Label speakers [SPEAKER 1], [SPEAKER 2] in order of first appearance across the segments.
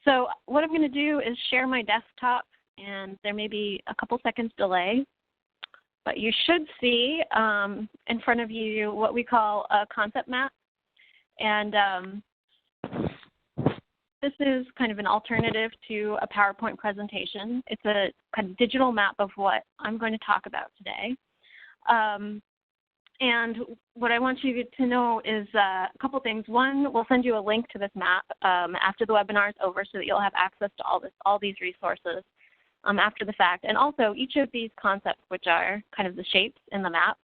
[SPEAKER 1] So what I'm going to do is share my desktop, and there may be a couple seconds delay, but you should see in front of you what we call a concept map. And this is kind of an alternative to a PowerPoint presentation. It's a kind of digital map of what I'm going to talk about today. And what I want you to know is a couple things. One, we'll send you a link to this map after the webinar is over so that you'll have access to all these resources after the fact. And also, each of these concepts, which are kind of the shapes in the map,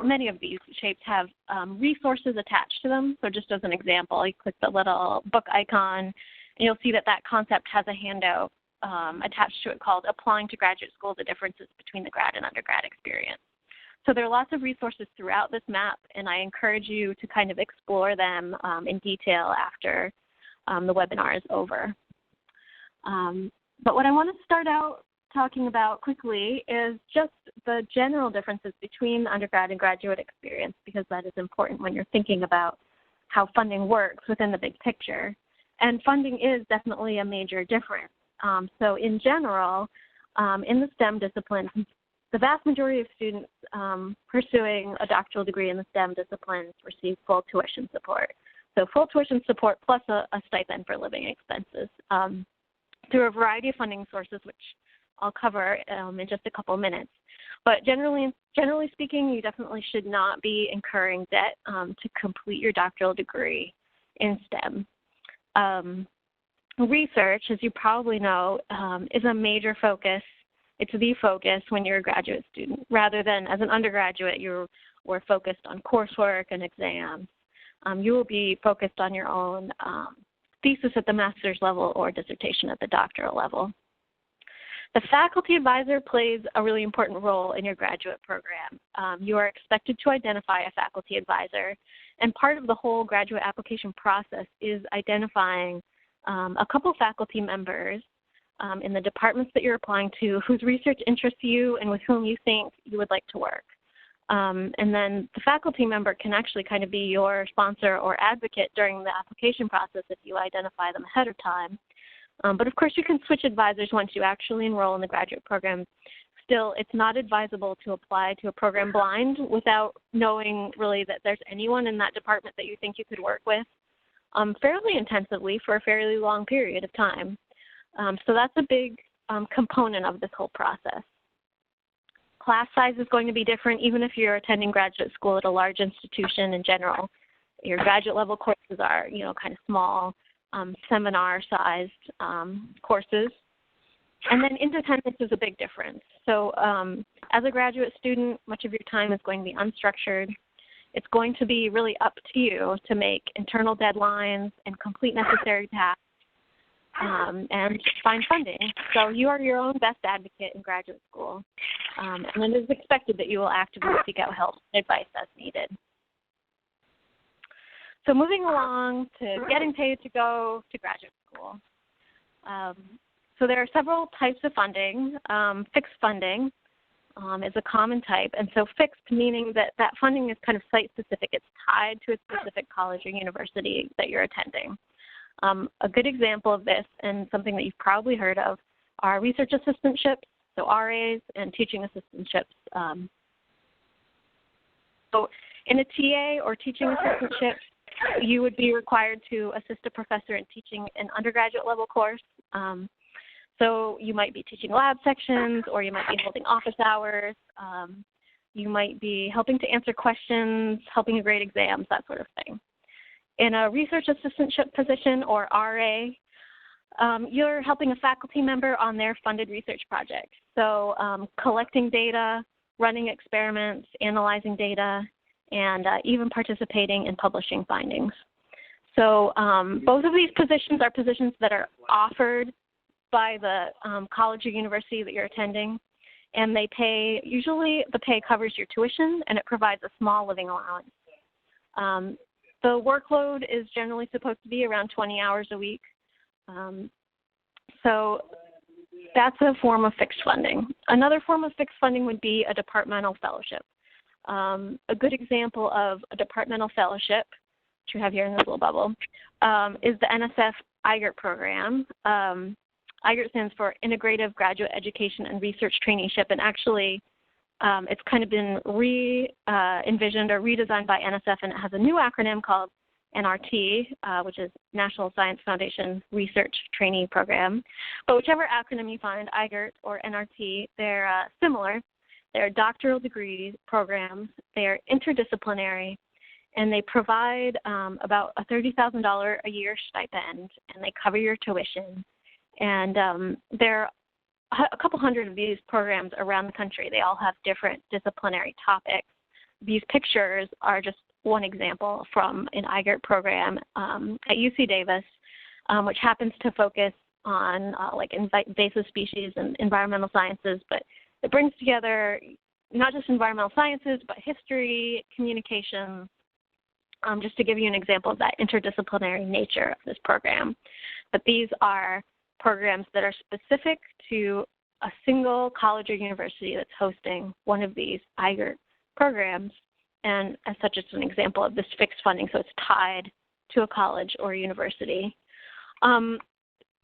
[SPEAKER 1] many of these shapes have resources attached to them. So just as an example, you click the little book icon, and you'll see that that concept has a handout attached to it called Applying to Graduate School, the Differences Between the Grad and Undergrad Experience. So there are lots of resources throughout this map, and I encourage you to kind of explore them in detail after the webinar is over. But what I want to start out talking about quickly is just the general differences between undergrad and graduate experience, because that is important when you're thinking about how funding works within the big picture. And funding is definitely a major difference. So in general, in the STEM disciplines, the vast majority of students pursuing a doctoral degree in the STEM disciplines receive full tuition support. So full tuition support plus a stipend for living expenses through a variety of funding sources, which I'll cover in just a couple minutes. But generally speaking, you definitely should not be incurring debt to complete your doctoral degree in STEM. Research, as you probably know, is a major focus. It's the focus when you're a graduate student, rather than as an undergraduate, you were focused on coursework and exams. You will be focused on your own thesis at the master's level or dissertation at the doctoral level. The faculty advisor plays a really important role in your graduate program. You are expected to identify a faculty advisor, and part of the whole graduate application process is identifying a couple faculty members in the departments that you're applying to whose research interests you and with whom you think you would like to work. And then the faculty member can actually kind of be your sponsor or advocate during the application process if you identify them ahead of time. But of course, you can switch advisors once you actually enroll in the graduate program. Still, it's not advisable to apply to a program blind without knowing really that there's anyone in that department that you think you could work with fairly intensively for a fairly long period of time. So that's a big component of this whole process. Class size is going to be different even if you're attending graduate school at a large institution in general. Your graduate level courses are, kind of small, seminar-sized courses. And then independence is a big difference. So as a graduate student, much of your time is going to be unstructured. It's going to be really up to you to make internal deadlines and complete necessary tasks and find funding. So you are your own best advocate in graduate school. And it is expected that you will actively seek out help and advice as needed. So moving along to getting paid to go to graduate school. So there are several types of funding. Fixed funding is a common type. And so fixed meaning that that funding is kind of site-specific. It's tied to a specific college or university that you're attending. A good example of this, and something that you've probably heard of, are research assistantships, so RAs, and teaching assistantships. So in a TA or teaching assistantship, you would be required to assist a professor in teaching an undergraduate level course. So you might be teaching lab sections, or you might be holding office hours. You might be helping to answer questions, helping to grade exams, that sort of thing. In a research assistantship position, or RA, you're helping a faculty member on their funded research project. So collecting data, running experiments, analyzing data, and even participating in publishing findings. So both of these positions are positions that are offered by the college or university that you're attending, and they pay, usually the pay covers your tuition, and it provides a small living allowance. The workload is generally supposed to be around 20 hours a week. So that's a form of fixed funding. Another form of fixed funding would be a departmental fellowship. A good example of a departmental fellowship, which you have here in this little bubble, is the NSF IGRT program. IGRT stands for Integrative Graduate Education and Research Traineeship, and actually it's kind of been envisioned or redesigned by NSF, and it has a new acronym called NRT, which is National Science Foundation Research Trainee Program. But whichever acronym you find, IGRT or NRT, they're similar. They're doctoral degree programs. They're interdisciplinary, and they provide about a $30,000 a year stipend, and they cover your tuition. And there are a couple hundred of these programs around the country. They all have different disciplinary topics. These pictures are just one example from an IGRT program at UC Davis, which happens to focus on like invasive species and environmental sciences, but it brings together not just environmental sciences, but history, communications, just to give you an example of that interdisciplinary nature of this program. But these are programs that are specific to a single college or university that's hosting one of these IGRT programs, and as such, it's an example of this fixed funding, so it's tied to a college or a university.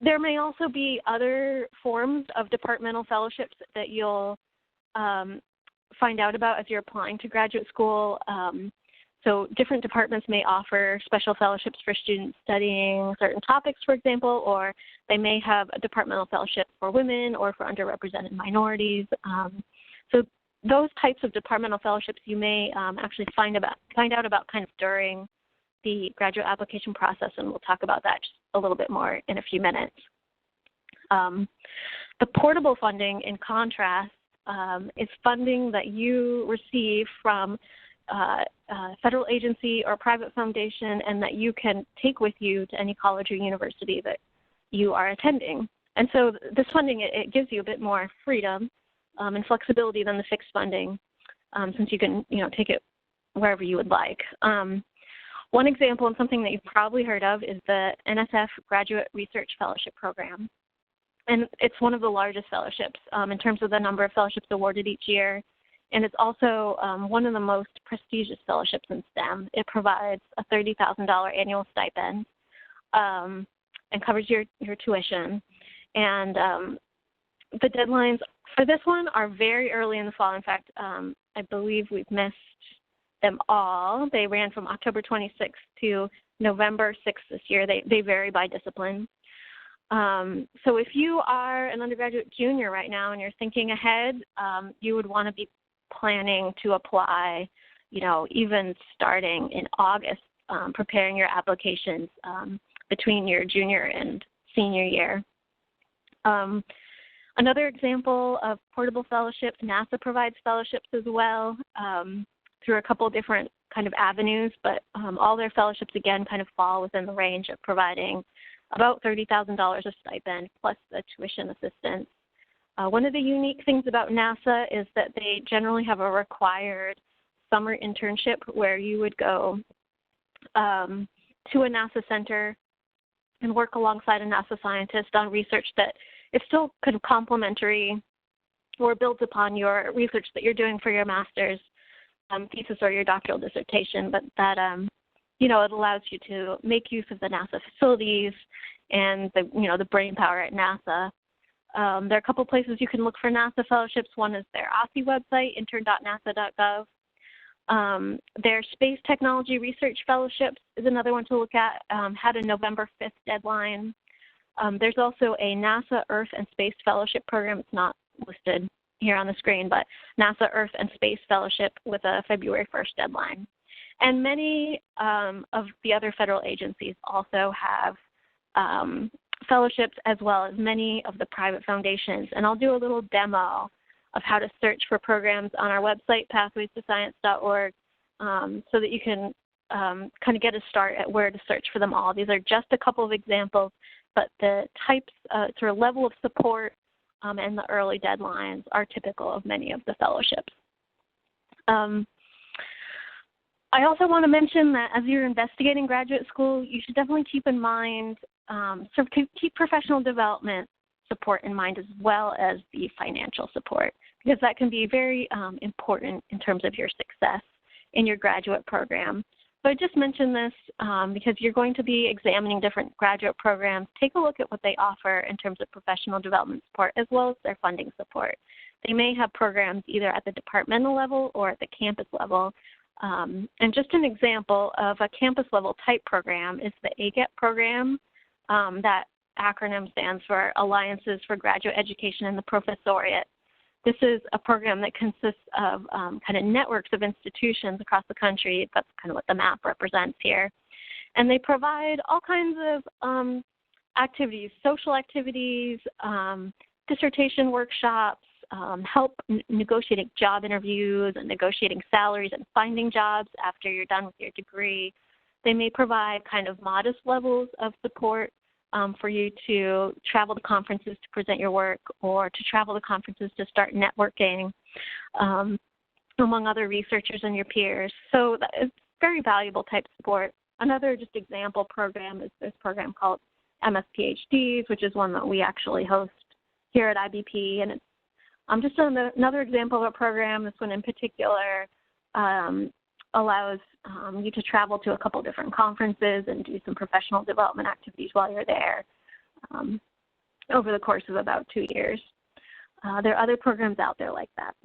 [SPEAKER 1] There may also be other forms of departmental fellowships that you'll find out about as you're applying to graduate school. So different departments may offer special fellowships for students studying certain topics, for example, or they may have a departmental fellowship for women or for underrepresented minorities. So those types of departmental fellowships you may actually find out about kind of during the graduate application process, and we'll talk about that just a little bit more in a few minutes. The portable funding, in contrast, is funding that you receive from a federal agency or private foundation, and that you can take with you to any college or university that you are attending. And so this funding, it gives you a bit more freedom and flexibility than the fixed funding, since you can, take it wherever you would like. One example, and something that you've probably heard of, is the NSF Graduate Research Fellowship Program. And it's one of the largest fellowships in terms of the number of fellowships awarded each year. And it's also one of the most prestigious fellowships in STEM. It provides a $30,000 annual stipend and covers your tuition. And the deadlines for this one are very early in the fall. In fact, I believe we've missed them all. They ran from October 26th to November 6th this year. They vary by discipline. So if you are an undergraduate junior right now and you're thinking ahead, you would want to be planning to apply, even starting in August, preparing your applications between your junior and senior year. Another example of portable fellowships, NASA provides fellowships as well through a couple different kind of avenues, but all their fellowships, again, kind of fall within the range of providing about $30,000 of stipend plus the tuition assistance. One of the unique things about NASA is that they generally have a required summer internship where you would go to a NASA center and work alongside a NASA scientist on research that is still kind of complementary or builds upon your research that you're doing for your master's thesis or your doctoral dissertation, but that it allows you to make use of the NASA facilities and the brain power at NASA. There are a couple places you can look for NASA fellowships. One is their OSSI website, intern.nasa.gov. Their Space Technology Research Fellowships is another one to look at, had a November 5th deadline. There's also a NASA Earth and Space Fellowship program. It's not listed here on the screen, but NASA Earth and Space Fellowship with a February 1st deadline. And many of the other federal agencies also have fellowships, as well as many of the private foundations. And I'll do a little demo of how to search for programs on our website, pathwaystoscience.org, so that you can kind of get a start at where to search for them all. These are just a couple of examples, but the types, sort of level of support and the early deadlines are typical of many of the fellowships. I also want to mention that as you're investigating graduate school, you should definitely keep in mind, keep professional development support in mind, as well as the financial support, because that can be very important in terms of your success in your graduate program. So I just mentioned this because you're going to be examining different graduate programs. Take a look at what they offer in terms of professional development support as well as their funding support. They may have programs either at the departmental level or at the campus level. And just an example of a campus level type program is the AGEP program. That acronym stands for Alliances for Graduate Education in the Professoriate. This is a program that consists of kind of networks of institutions across the country. That's kind of what the map represents here. And they provide all kinds of activities, social activities, dissertation workshops, help negotiating job interviews and negotiating salaries and finding jobs after you're done with your degree. They may provide kind of modest levels of support for you to travel to conferences to present your work or to travel to conferences to start networking among other researchers and your peers. So that is very valuable type support. Another just example program is this program called MS-PhDs, which is one that we actually host here at IBP. And it's just another example of a program. This one in particular allows you to travel to a couple different conferences and do some professional development activities while you're there over the course of about 2 years. There are other programs out there like that.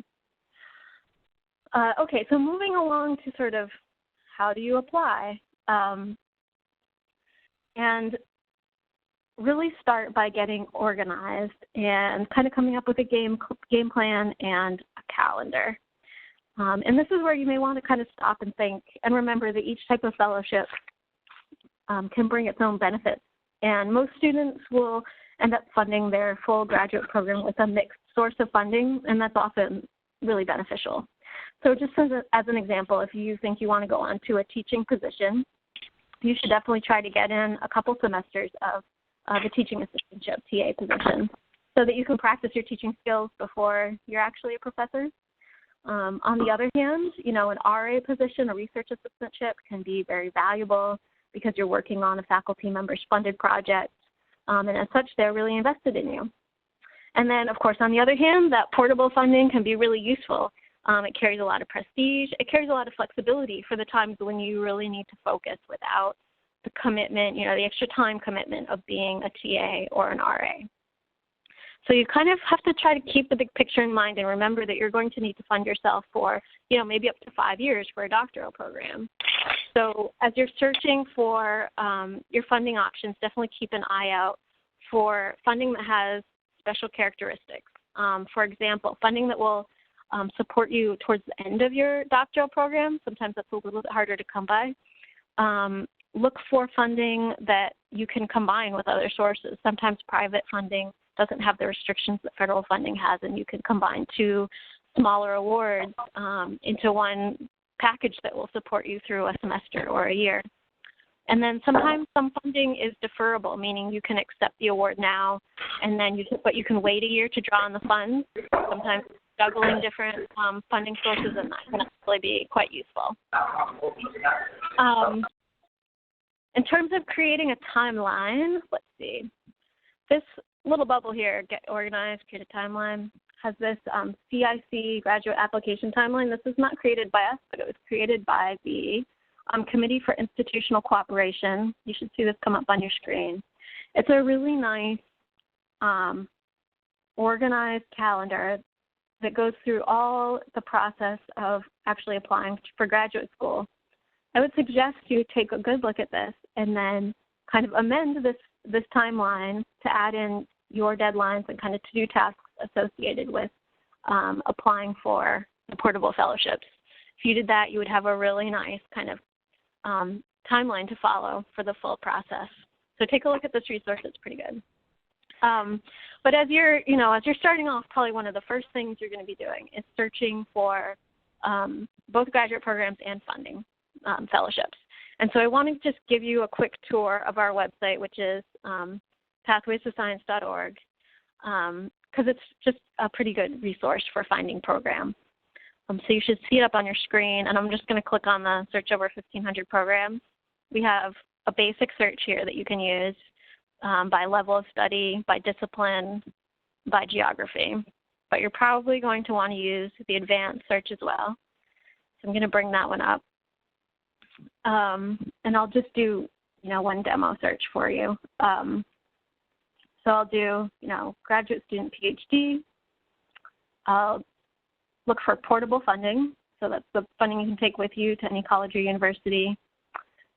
[SPEAKER 1] Okay, so moving along to sort of how do you apply? And really start by getting organized and kind of coming up with a game plan and a calendar. And this is where you may want to kind of stop and think and remember that each type of fellowship can bring its own benefits. And most students will end up funding their full graduate program with a mixed source of funding, and that's often really beneficial. So just as an example, if you think you want to go on to a teaching position, you should definitely try to get in a couple semesters of the teaching assistantship, TA position, so that you can practice your teaching skills before you're actually a professor. On the other hand, you know, an RA position, a research assistantship, can be very valuable because you're working on a faculty member's funded project, and as such, they're really invested in you. And then, of course, on the other hand, that portable funding can be really useful. It carries a lot of prestige. It carries a lot of flexibility for the times when you really need to focus without the commitment, you know, the extra time commitment of being a TA or an RA. So you kind of have to try to keep the big picture in mind and remember that you're going to need to fund yourself for, you know, maybe up to 5 years for a doctoral program. So as you're searching for your funding options, definitely keep an eye out for funding that has special characteristics. For example, funding that will support you towards the end of your doctoral program. Sometimes that's a little bit harder to come by. Look for funding that you can combine with other sources. Sometimes private funding doesn't have the restrictions that federal funding has, and you can combine two smaller awards into one package that will support you through a semester or a year. And then sometimes some funding is deferrable, meaning you can accept the award now, and then but you can wait a year to draw on the funds. Sometimes juggling different funding sources, and that can actually be quite useful. In terms of creating a timeline, let's see. This little bubble here, Get Organized, Create a Timeline, has this CIC graduate application timeline. This is not created by us, but it was created by the Committee for Institutional Cooperation. You should see this come up on your screen. It's a really nice organized calendar that goes through all the process of actually applying for graduate school. I would suggest you take a good look at this and then kind of amend this timeline to add in your deadlines and kind of to-do tasks associated with applying for the portable fellowships. If you did that, you would have a really nice kind of timeline to follow for the full process. So take a look at this resource; it's pretty good. But as you're starting off, probably one of the first things you're going to be doing is searching for both graduate programs and funding fellowships. And so I want to just give you a quick tour of our website, which is pathwaystoscience.org, because it's just a pretty good resource for finding programs. So you should see it up on your screen, and I'm just going to click on the search over 1,500 programs. We have a basic search here that you can use by level of study, by discipline, by geography. But you're probably going to want to use the advanced search as well. So I'm going to bring that one up. And I'll just do, one demo search for you. So I'll do, graduate student PhD. I'll look for portable funding. So that's the funding you can take with you to any college or university.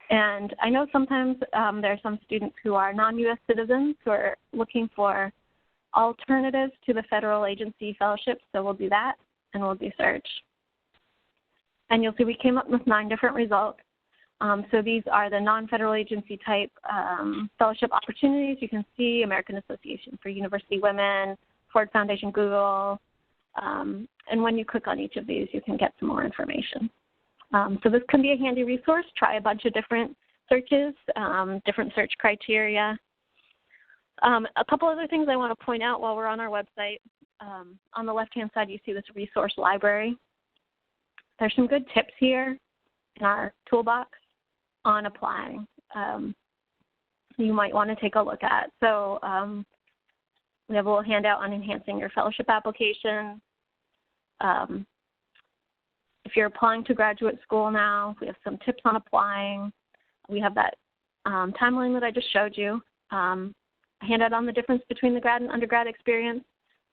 [SPEAKER 1] And I know sometimes there are some students who are non-U.S. citizens who are looking for alternatives to the federal agency fellowships. So we'll do that, and we'll do search. And you'll see we came up with 9 different results. So these are the non-federal agency type fellowship opportunities. You can see American Association for University Women, Ford Foundation, Google. And when you click on each of these, you can get some more information. So this can be a handy resource. Try a bunch of different searches, different search criteria. A couple other things I want to point out while we're on our website. On the left-hand side, you see this resource library. There's some good tips here in our toolbox on applying you might want to take a look at. So we have a little handout on enhancing your fellowship application. If you're applying to graduate school now, we have some tips on applying. We have that timeline that I just showed you. A handout on the difference between the grad and undergrad experience.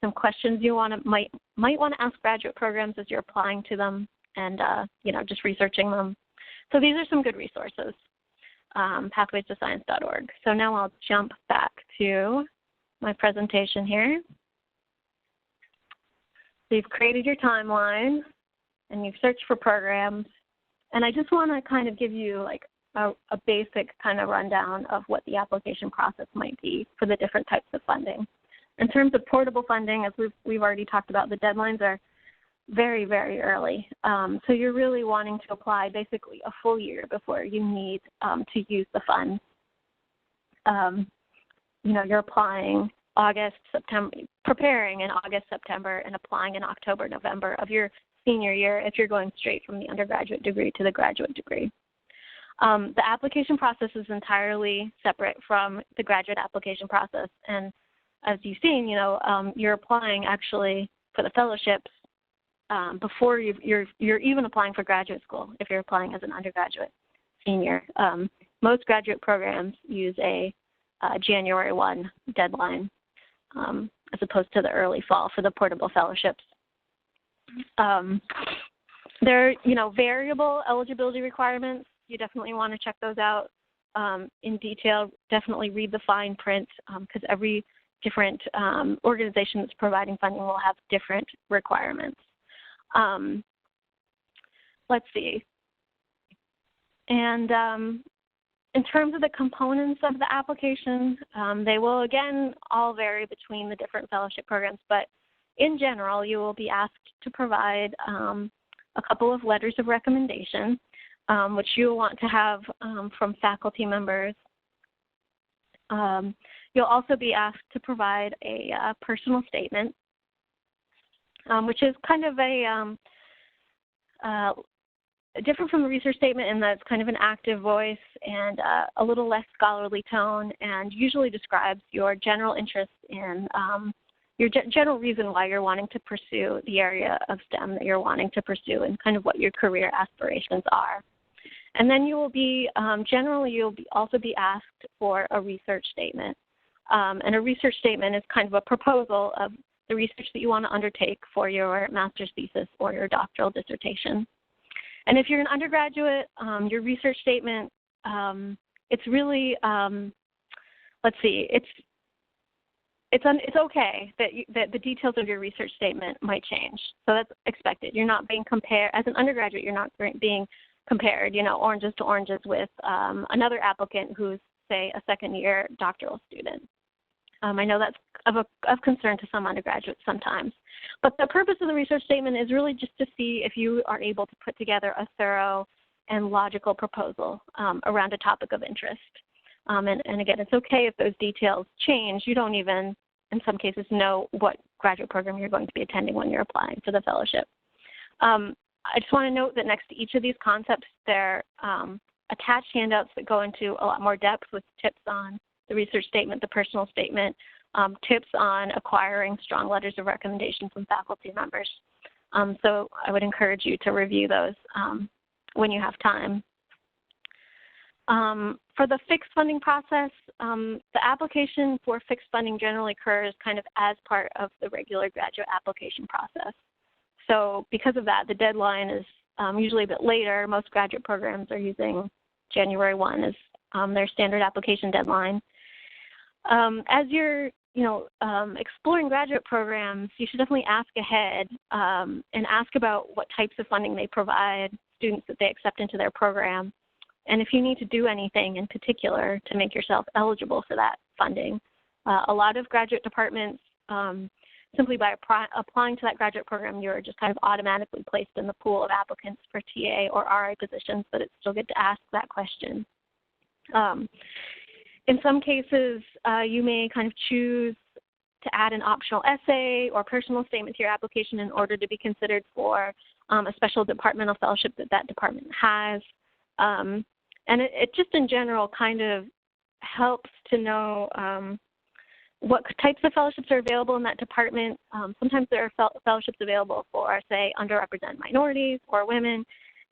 [SPEAKER 1] Some questions you might want to ask graduate programs as you're applying to them, and just researching them. So these are some good resources. pathwaystoscience.org. So now I'll jump back to my presentation here. So you've created your timeline, and you've searched for programs. And I just want to kind of give you like a basic kind of rundown of what the application process might be for the different types of funding. In terms of portable funding, as we've already talked about, the deadlines are very, very early. So you're really wanting to apply basically a full year before you need to use the funds. You're applying August, September, preparing in August, September, and applying in October, November of your senior year if you're going straight from the undergraduate degree to the graduate degree. The application process is entirely separate from the graduate application process. And as you've seen, you're applying actually for the fellowships before you're even applying for graduate school if you're applying as an undergraduate senior. Most graduate programs use a January 1 deadline as opposed to the early fall for the portable fellowships. There are, variable eligibility requirements. You definitely want to check those out in detail. Definitely read the fine print because every different organization that's providing funding will have different requirements. Let's see. And in terms of the components of the application, they will, again, all vary between the different fellowship programs, but in general, you will be asked to provide a couple of letters of recommendation, which you'll want to have from faculty members. You'll also be asked to provide a personal statement, which is kind of different from the research statement in that it's kind of an active voice and a little less scholarly tone, and usually describes your general interest in your general reason why you're wanting to pursue the area of STEM that you're wanting to pursue and kind of what your career aspirations are. And then you will be, generally you'll also be asked for a research statement. And a research statement is kind of a proposal of the research that you want to undertake for your master's thesis or your doctoral dissertation. And if you're an undergraduate, your research statement, it's really, let's see, it's okay that the details of your research statement might change. So that's expected. You're not being compared, as an undergraduate, you're not being compared, oranges to oranges with another applicant who's, say, a second-year doctoral student. I know that's of concern to some undergraduates sometimes. But the purpose of the research statement is really just to see if you are able to put together a thorough and logical proposal around a topic of interest. And again, it's okay if those details change. You don't even, in some cases, know what graduate program you're going to be attending when you're applying for the fellowship. I just want to note that next to each of these concepts, there are attached handouts that go into a lot more depth with tips on the research statement, the personal statement, tips on acquiring strong letters of recommendation from faculty members. So I would encourage you to review those when you have time. For the fixed funding process, the application for fixed funding generally occurs kind of as part of the regular graduate application process. So because of that, the deadline is usually a bit later. Most graduate programs are using January 1 as their standard application deadline. As you're exploring graduate programs, you should definitely ask ahead and ask about what types of funding they provide students that they accept into their program, and if you need to do anything in particular to make yourself eligible for that funding. A lot of graduate departments, simply by applying to that graduate program, you're just kind of automatically placed in the pool of applicants for TA or RI positions, but it's still good to ask that question. In some cases, you may kind of choose to add an optional essay or personal statement to your application in order to be considered for a special departmental fellowship that that department has. And it just in general kind of helps to know what types of fellowships are available in that department. Sometimes there are fellowships available for, say, underrepresented minorities or women,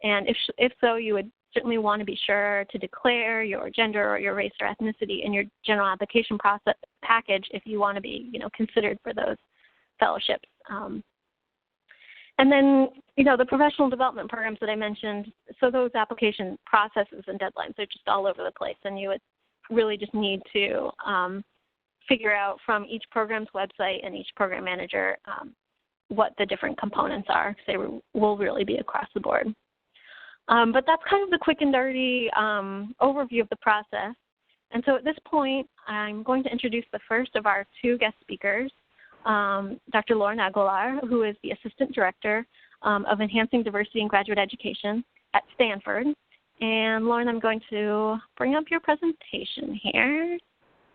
[SPEAKER 1] and if so, you would certainly want to be sure to declare your gender or your race or ethnicity in your general application process package if you want to be, considered for those fellowships. And then, the professional development programs that I mentioned, so those application processes and deadlines are just all over the place, and you would really just need to figure out from each program's website and each program manager what the different components are, because they will really be across the board. But that's kind of the quick and dirty overview of the process. And so at this point, I'm going to introduce the first of our two guest speakers, Dr. Lauren Aguilar, who is the Assistant Director of Enhancing Diversity in Graduate Education at Stanford. And Lauren, I'm going to bring up your presentation here.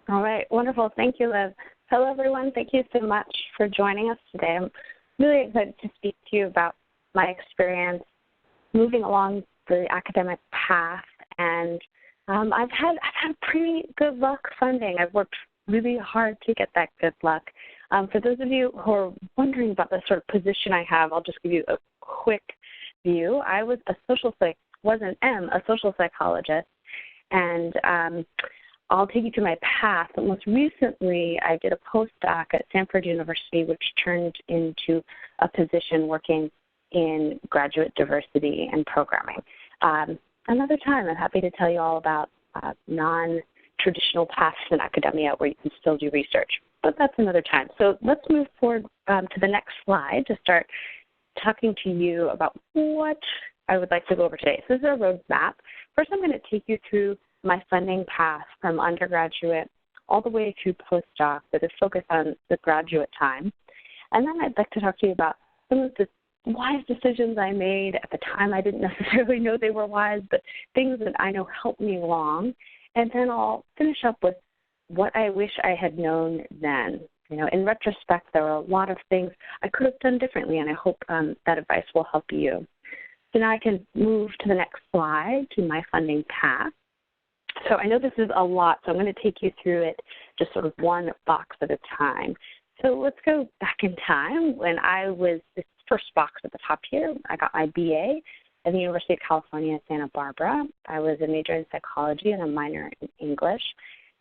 [SPEAKER 2] All right, wonderful. Thank you, Liv. Hello, everyone. Thank you so much for joining us today. I'm really excited to speak to you about my experience moving along the academic path, and I've had pretty good luck funding. I've worked really hard to get that good luck. For those of you who are wondering about the sort of position I have, I'll just give you a quick view. I was a social psychologist, and I'll take you through my path. But most recently, I did a postdoc at Stanford University, which turned into a position working in graduate diversity and programming. Another time, I'm happy to tell you all about non-traditional paths in academia where you can still do research, but that's another time. So let's move forward to the next slide to start talking to you about what I would like to go over today. So this is a roadmap. First, I'm going to take you through my funding path from undergraduate all the way to postdoc that is focused on the graduate time. And then I'd like to talk to you about some of the wise decisions I made at the time. I didn't necessarily know they were wise, but things that I know helped me along. And then I'll finish up with what I wish I had known then. In retrospect, there were a lot of things I could have done differently, and I hope that advice will help you. So now I can move to the next slide, to my funding path. So I know this is a lot, so I'm going to take you through it just sort of one box at a time. So let's go back in time when I was this first box at the top here. I got my BA at the University of California, Santa Barbara. I was a major in psychology and a minor in English.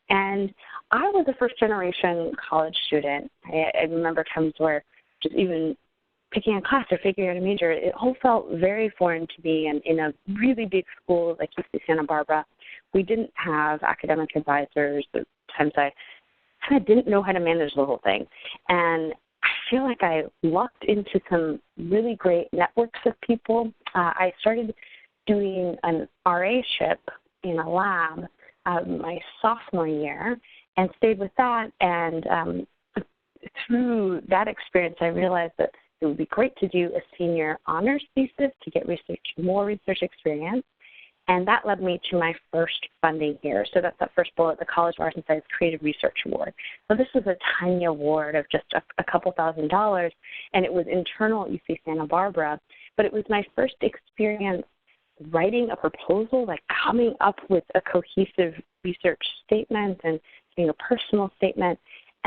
[SPEAKER 2] And I was a first-generation college student. I remember times where just even picking a class or figuring out a major, it all felt very foreign to me. And in a really big school like UC Santa Barbara, we didn't have academic advisors. At times I kind of didn't know how to manage the whole thing. And I feel like I lucked into some really great networks of people. I started doing an RA-ship in a lab my sophomore year and stayed with that. And through that experience, I realized that it would be great to do a senior honors thesis to get more research experience. And that led me to my first funding here. So that's that first bullet, the College of Arts and Science Creative Research Award. So this was a tiny award of just a couple $1,000s, and it was internal at UC Santa Barbara. But it was my first experience writing a proposal, like coming up with a cohesive research statement and getting a personal statement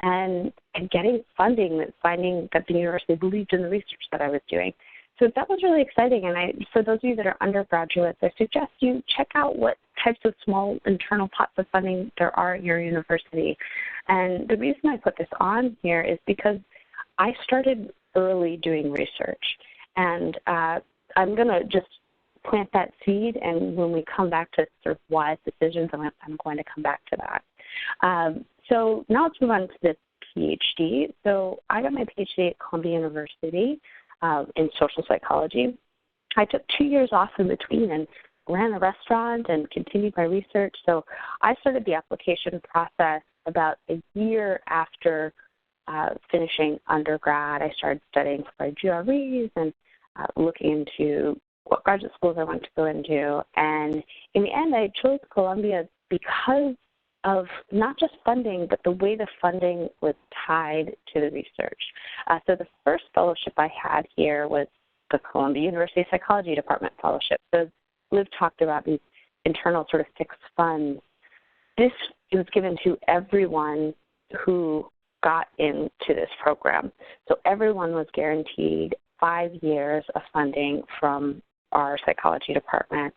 [SPEAKER 2] and getting funding, finding that the university believed in the research that I was doing. So that was really exciting. And for those of you that are undergraduates, I suggest you check out what types of small internal pots of funding there are at your university. And the reason I put this on here is because I started early doing research. And I'm going to just plant that seed, and when we come back to sort of wise decisions, I'm going to come back to that. So now let's move on to the PhD. So I got my PhD at Columbia University in social psychology. I took 2 years off in between and ran a restaurant and continued my research. So I started the application process about a year after finishing undergrad. I started studying for my GREs and looking into what graduate schools I wanted to go into. And in the end, I chose Columbia because of not just funding, but the way the funding was tied to the research. So the first fellowship I had here was the Columbia University Psychology Department Fellowship. So Liv talked about these internal sort of fixed funds. This was given to everyone who got into this program. So everyone was guaranteed 5 years of funding from our psychology department.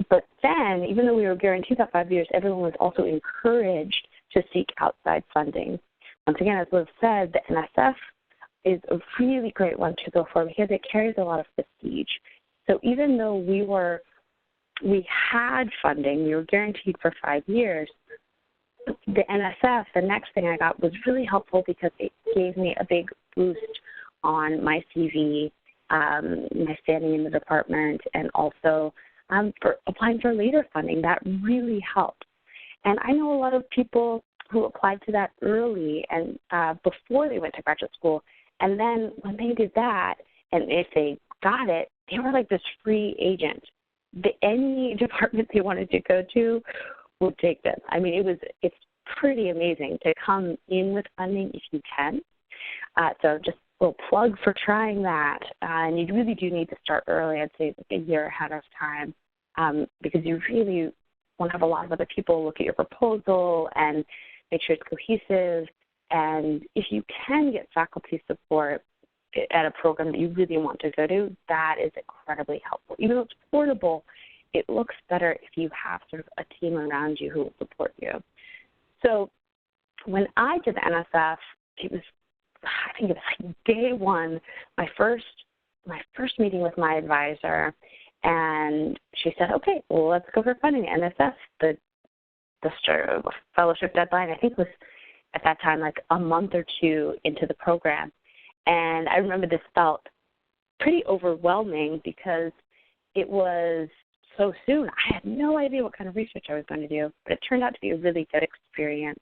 [SPEAKER 2] But then, even though we were guaranteed that 5 years, everyone was also encouraged to seek outside funding. Once again, as Liv said, the NSF is a really great one to go for because it carries a lot of prestige. So even though we had funding, we were guaranteed for 5 years, the NSF, the next thing I got, was really helpful because it gave me a big boost on my CV, my standing in the department, and also for applying for later funding. That really helped. And I know a lot of people who applied to that early and before they went to graduate school, and then when they did that, and if they got it, they were like this free agent. Any department they wanted to go to would take them. I mean, it's pretty amazing to come in with funding if you can. So just a little plug for trying that. And you really do need to start early. I'd say like a year ahead of time because you really want to have a lot of other people look at your proposal and make sure it's cohesive. And if you can get faculty support at a program that you really want to go to, that is incredibly helpful. Even though it's portable, it looks better if you have sort of a team around you who will support you. So when I did the NSF, I think it was like day one, my first meeting with my advisor, and she said, okay, well, let's go for funding NSF. The fellowship deadline, I think, was at that time like a month or two into the program. And I remember this felt pretty overwhelming because it was so soon. I had no idea what kind of research I was going to do, but it turned out to be a really good experience.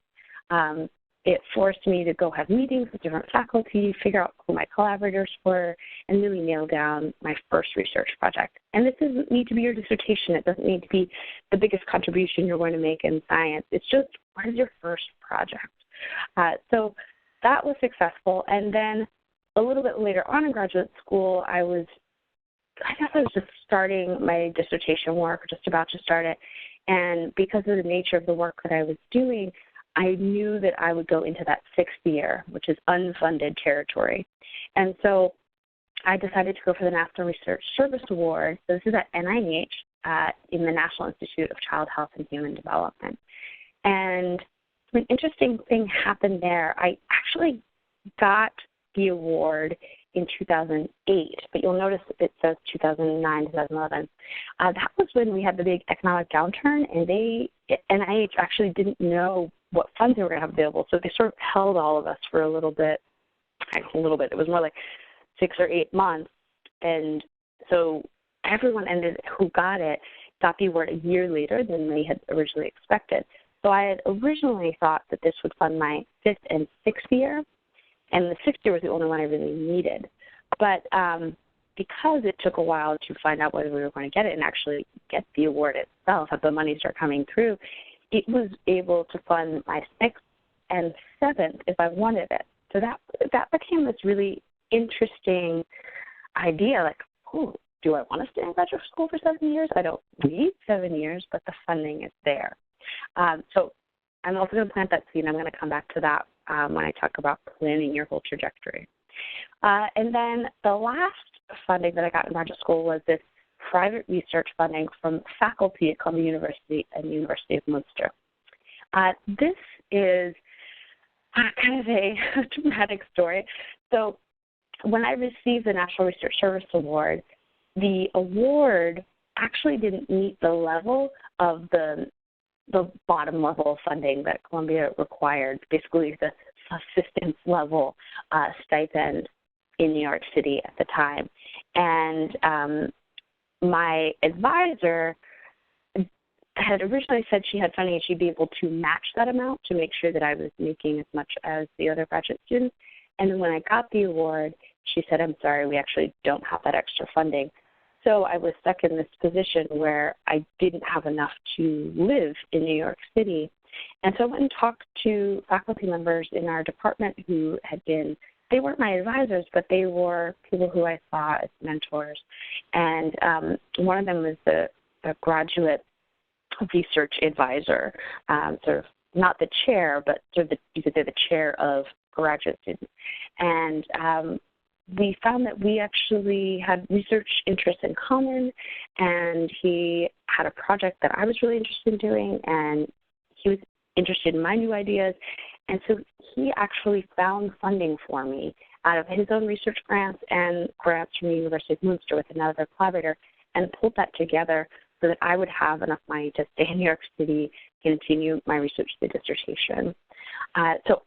[SPEAKER 2] It forced me to go have meetings with different faculty, figure out who my collaborators were, and really nail down my first research project. And this doesn't need to be your dissertation. It doesn't need to be the biggest contribution you're going to make in science. It's just, what is your first project? So that was successful. And then a little bit later on in graduate school, I guess I was just starting my dissertation work, just about to start it. And because of the nature of the work that I was doing, I knew that I would go into that 6th year, which is unfunded territory. And so I decided to go for the National Research Service Award. So this is at NIH in the National Institute of Child Health and Human Development. And an interesting thing happened there. I actually got the award in 2008, but you'll notice it says 2009, 2011. That was when we had the big economic downturn, and NIH actually didn't know what funds they were going to have available, so they sort of held all of us for a little bit. It was more like 6 or 8 months, and so everyone who got the award a year later than they had originally expected. So I had originally thought that this would fund my 5th and 6th year, and the 6th year was the only one I really needed. But because it took a while to find out whether we were going to get it and actually get the award itself, have the money start coming through, it was able to fund my 6th and 7th if I wanted it. So that became this really interesting idea, like, oh, do I want to stay in graduate school for 7 years? I don't need 7 years, but the funding is there. So I'm also going to plant that seed, and I'm going to come back to that when I talk about planning your whole trajectory. And then the last funding that I got in graduate school was this private research funding from faculty at Columbia University and the University of Munster. This is kind of a dramatic story. So when I received the National Research Service Award, the award actually didn't meet the level of the bottom level of funding that Columbia required, basically the subsistence level stipend in New York City at the time. And my advisor had originally said she had funding and she'd be able to match that amount to make sure that I was making as much as the other graduate students. And then when I got the award, she said, I'm sorry, we actually don't have that extra funding. So I was stuck in this position where I didn't have enough to live in New York City. And so I went and talked to faculty members in our department who had been, they weren't my advisors, but they were people who I saw as mentors. And one of them was the graduate research advisor, sort of not the chair, but sort of you could say the chair of graduate students. And we found that we actually had research interests in common, and he had a project that I was really interested in doing, and he was interested in my new ideas. And so he actually found funding for me out of his own research grants and grants from the University of Munster with another collaborator, and pulled that together so that I would have enough money to stay in New York City, continue my research to the dissertation. So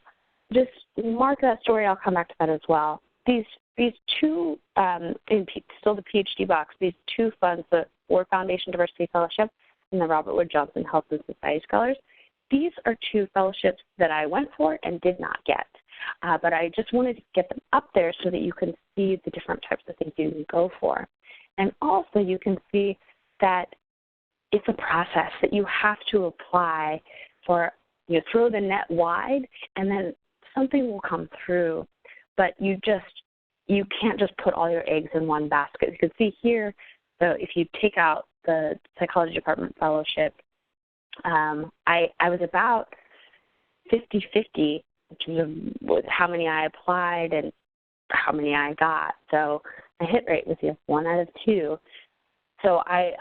[SPEAKER 2] just mark that story. I'll come back to that as well. These two, still the PhD box, these two funds, the Ford Foundation Diversity Fellowship and the Robert Wood Johnson Health and Society Scholars, these are two fellowships that I went for and did not get. But I just wanted to get them up there so that you can see the different types of things you can go for. And also you can see that it's a process that you have to apply for, throw the net wide and then something will come through. But you can't just put all your eggs in one basket. You can see here, so if you take out the psychology department fellowship, I was about 50-50 in terms of how many I applied and how many I got. So my hit rate was 1 out of 2. So I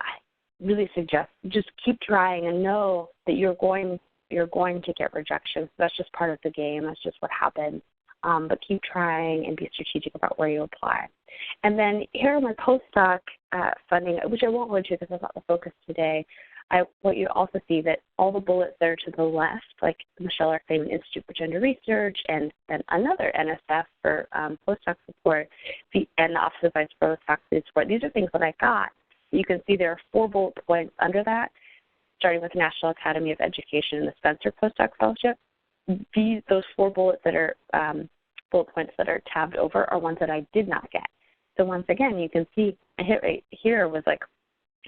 [SPEAKER 2] really suggest just keep trying and know that you're going to get rejections. That's just part of the game. That's just what happens. But keep trying and be strategic about where you apply. And then here are my postdoc funding, which I won't go into because that's not the focus today. I want you to also see that all the bullets that are to the left, like the Michelle R. Clayman Institute for Gender Research and then another NSF for postdoc support, and the Office of Vice Provost Faculty Support, these are things that I got. You can see there are 4 bullet points under that, starting with the National Academy of Education and the Spencer Postdoc Fellowship. Those 4 bullets that are bullet points that are tabbed over are ones that I did not get. So once again, you can see a hit rate here was like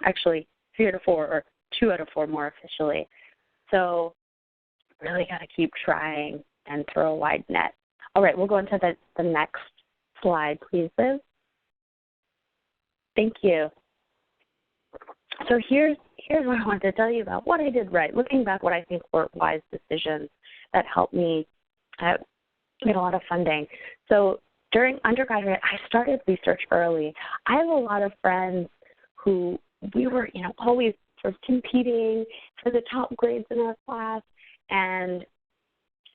[SPEAKER 2] actually 3 out of 4 or 2 out of 4 more officially. So really got to keep trying and throw a wide net. All right, we'll go into the next slide, please, Liz. Thank you. So here's what I wanted to tell you about what I did right. Looking back, what I think were wise decisions that helped me get a lot of funding. So during undergraduate, I started research early. I have a lot of friends who we were, always sort of competing for the top grades in our class, and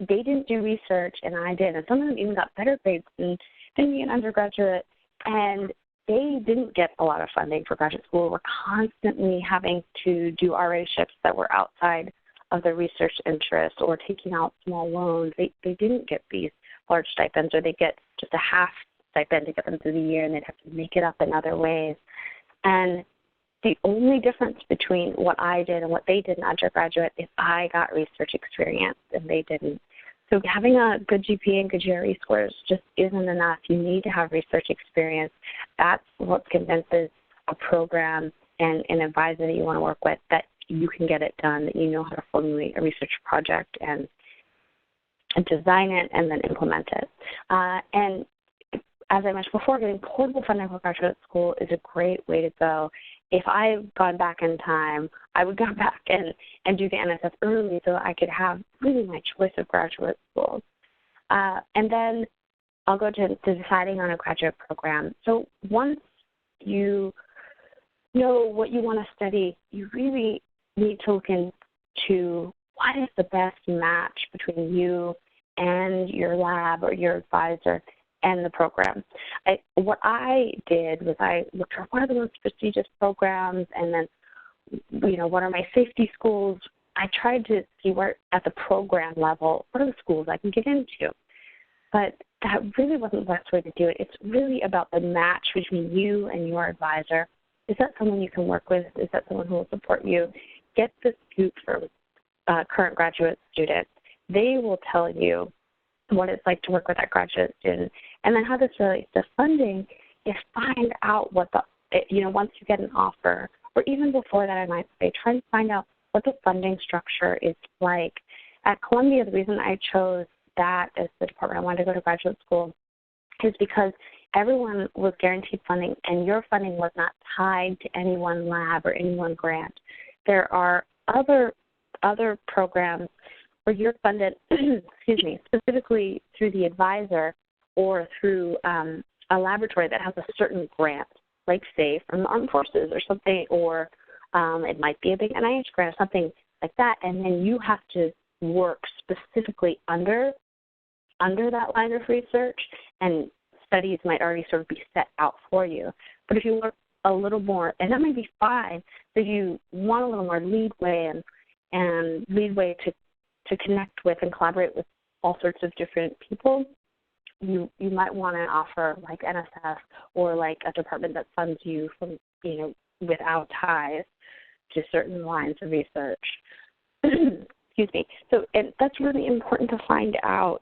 [SPEAKER 2] they didn't do research, and I did. And some of them even got better grades than me in undergraduate, and they didn't get a lot of funding for graduate school. We're constantly having to do RA shifts that were outside of their research interest or taking out small loans. They didn't get these large stipends, or they get just a half stipend to get them through the year, and they'd have to make it up in other ways. And the only difference between what I did and what they did in undergraduate is I got research experience and they didn't. So having a good GPA and good GRE scores just isn't enough. You need to have research experience. That's what convinces a program and an advisor that you want to work with that you can get it done, that you know how to formulate a research project and design it and then implement it. And as I mentioned before, getting portable funding for graduate school is a great way to go. If I had gone back in time, I would go back and do the NSF early so I could have really my choice of graduate schools. And then I'll go to deciding on a graduate program. So once you know what you want to study, you really need to look into what is the best match between you and your lab or your advisor and the program. What I did was I looked at what are the most prestigious programs, and then, what are my safety schools. I tried to see where at the program level, what are the schools I can get into. But that really wasn't the best way to do it. It's really about the match between you and your advisor. Is that someone you can work with? Is that someone who will support you? Get the scoop from current graduate students. They will tell you what it's like to work with that graduate student. And then how this relates to funding is find out what once you get an offer, or even before that, I might say, try to find out what the funding structure is like. At Columbia, the reason I chose that as the department I wanted to go to graduate school is because everyone was guaranteed funding, and your funding was not tied to any one lab or any one grant. There are other programs where you're funded, specifically through the advisor or through a laboratory that has a certain grant, like say from the Armed Forces or something, or it might be a big NIH grant or something like that, and then you have to work specifically under that line of research, and studies might already sort of be set out for you. But if you work a little more, and that might be fine, but you want a little more leadway and leadway to connect with and collaborate with all sorts of different people, you might want to offer like NSF or like a department that funds you from, without ties to certain lines of research. Excuse me. So that's really important to find out.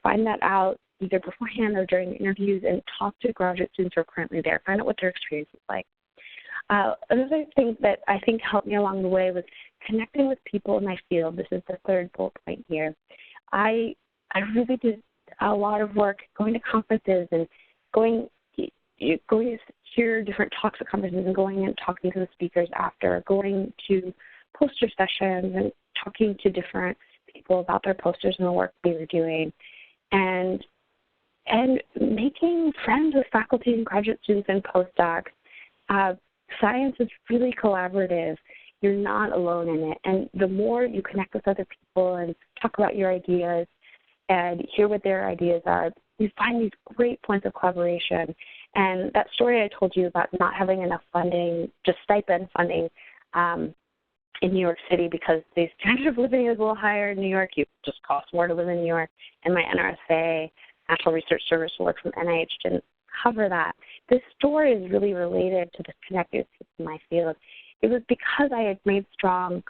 [SPEAKER 2] Find that out either beforehand or during interviews, and talk to graduate students who are currently there. Find out what their experience is like. Another thing that I think helped me along the way was connecting with people in my field. This is the third bullet point here. I really did a lot of work going to conferences and going to hear different talks at conferences and going and talking to the speakers after, going to poster sessions and talking to different people about their posters and the work they were doing, and making friends with faculty and graduate students and postdocs. Science is really collaborative. You're not alone in it. And the more you connect with other people and talk about your ideas and hear what their ideas are, you find these great points of collaboration. And that story I told you about not having enough funding, just stipend funding, in New York City because the standard of living is a little higher in New York. It just costs more to live in New York. And my NRSA, National Research Service work from NIH, didn't cover that. This story is really related to the connected in my field. It was because I had made strong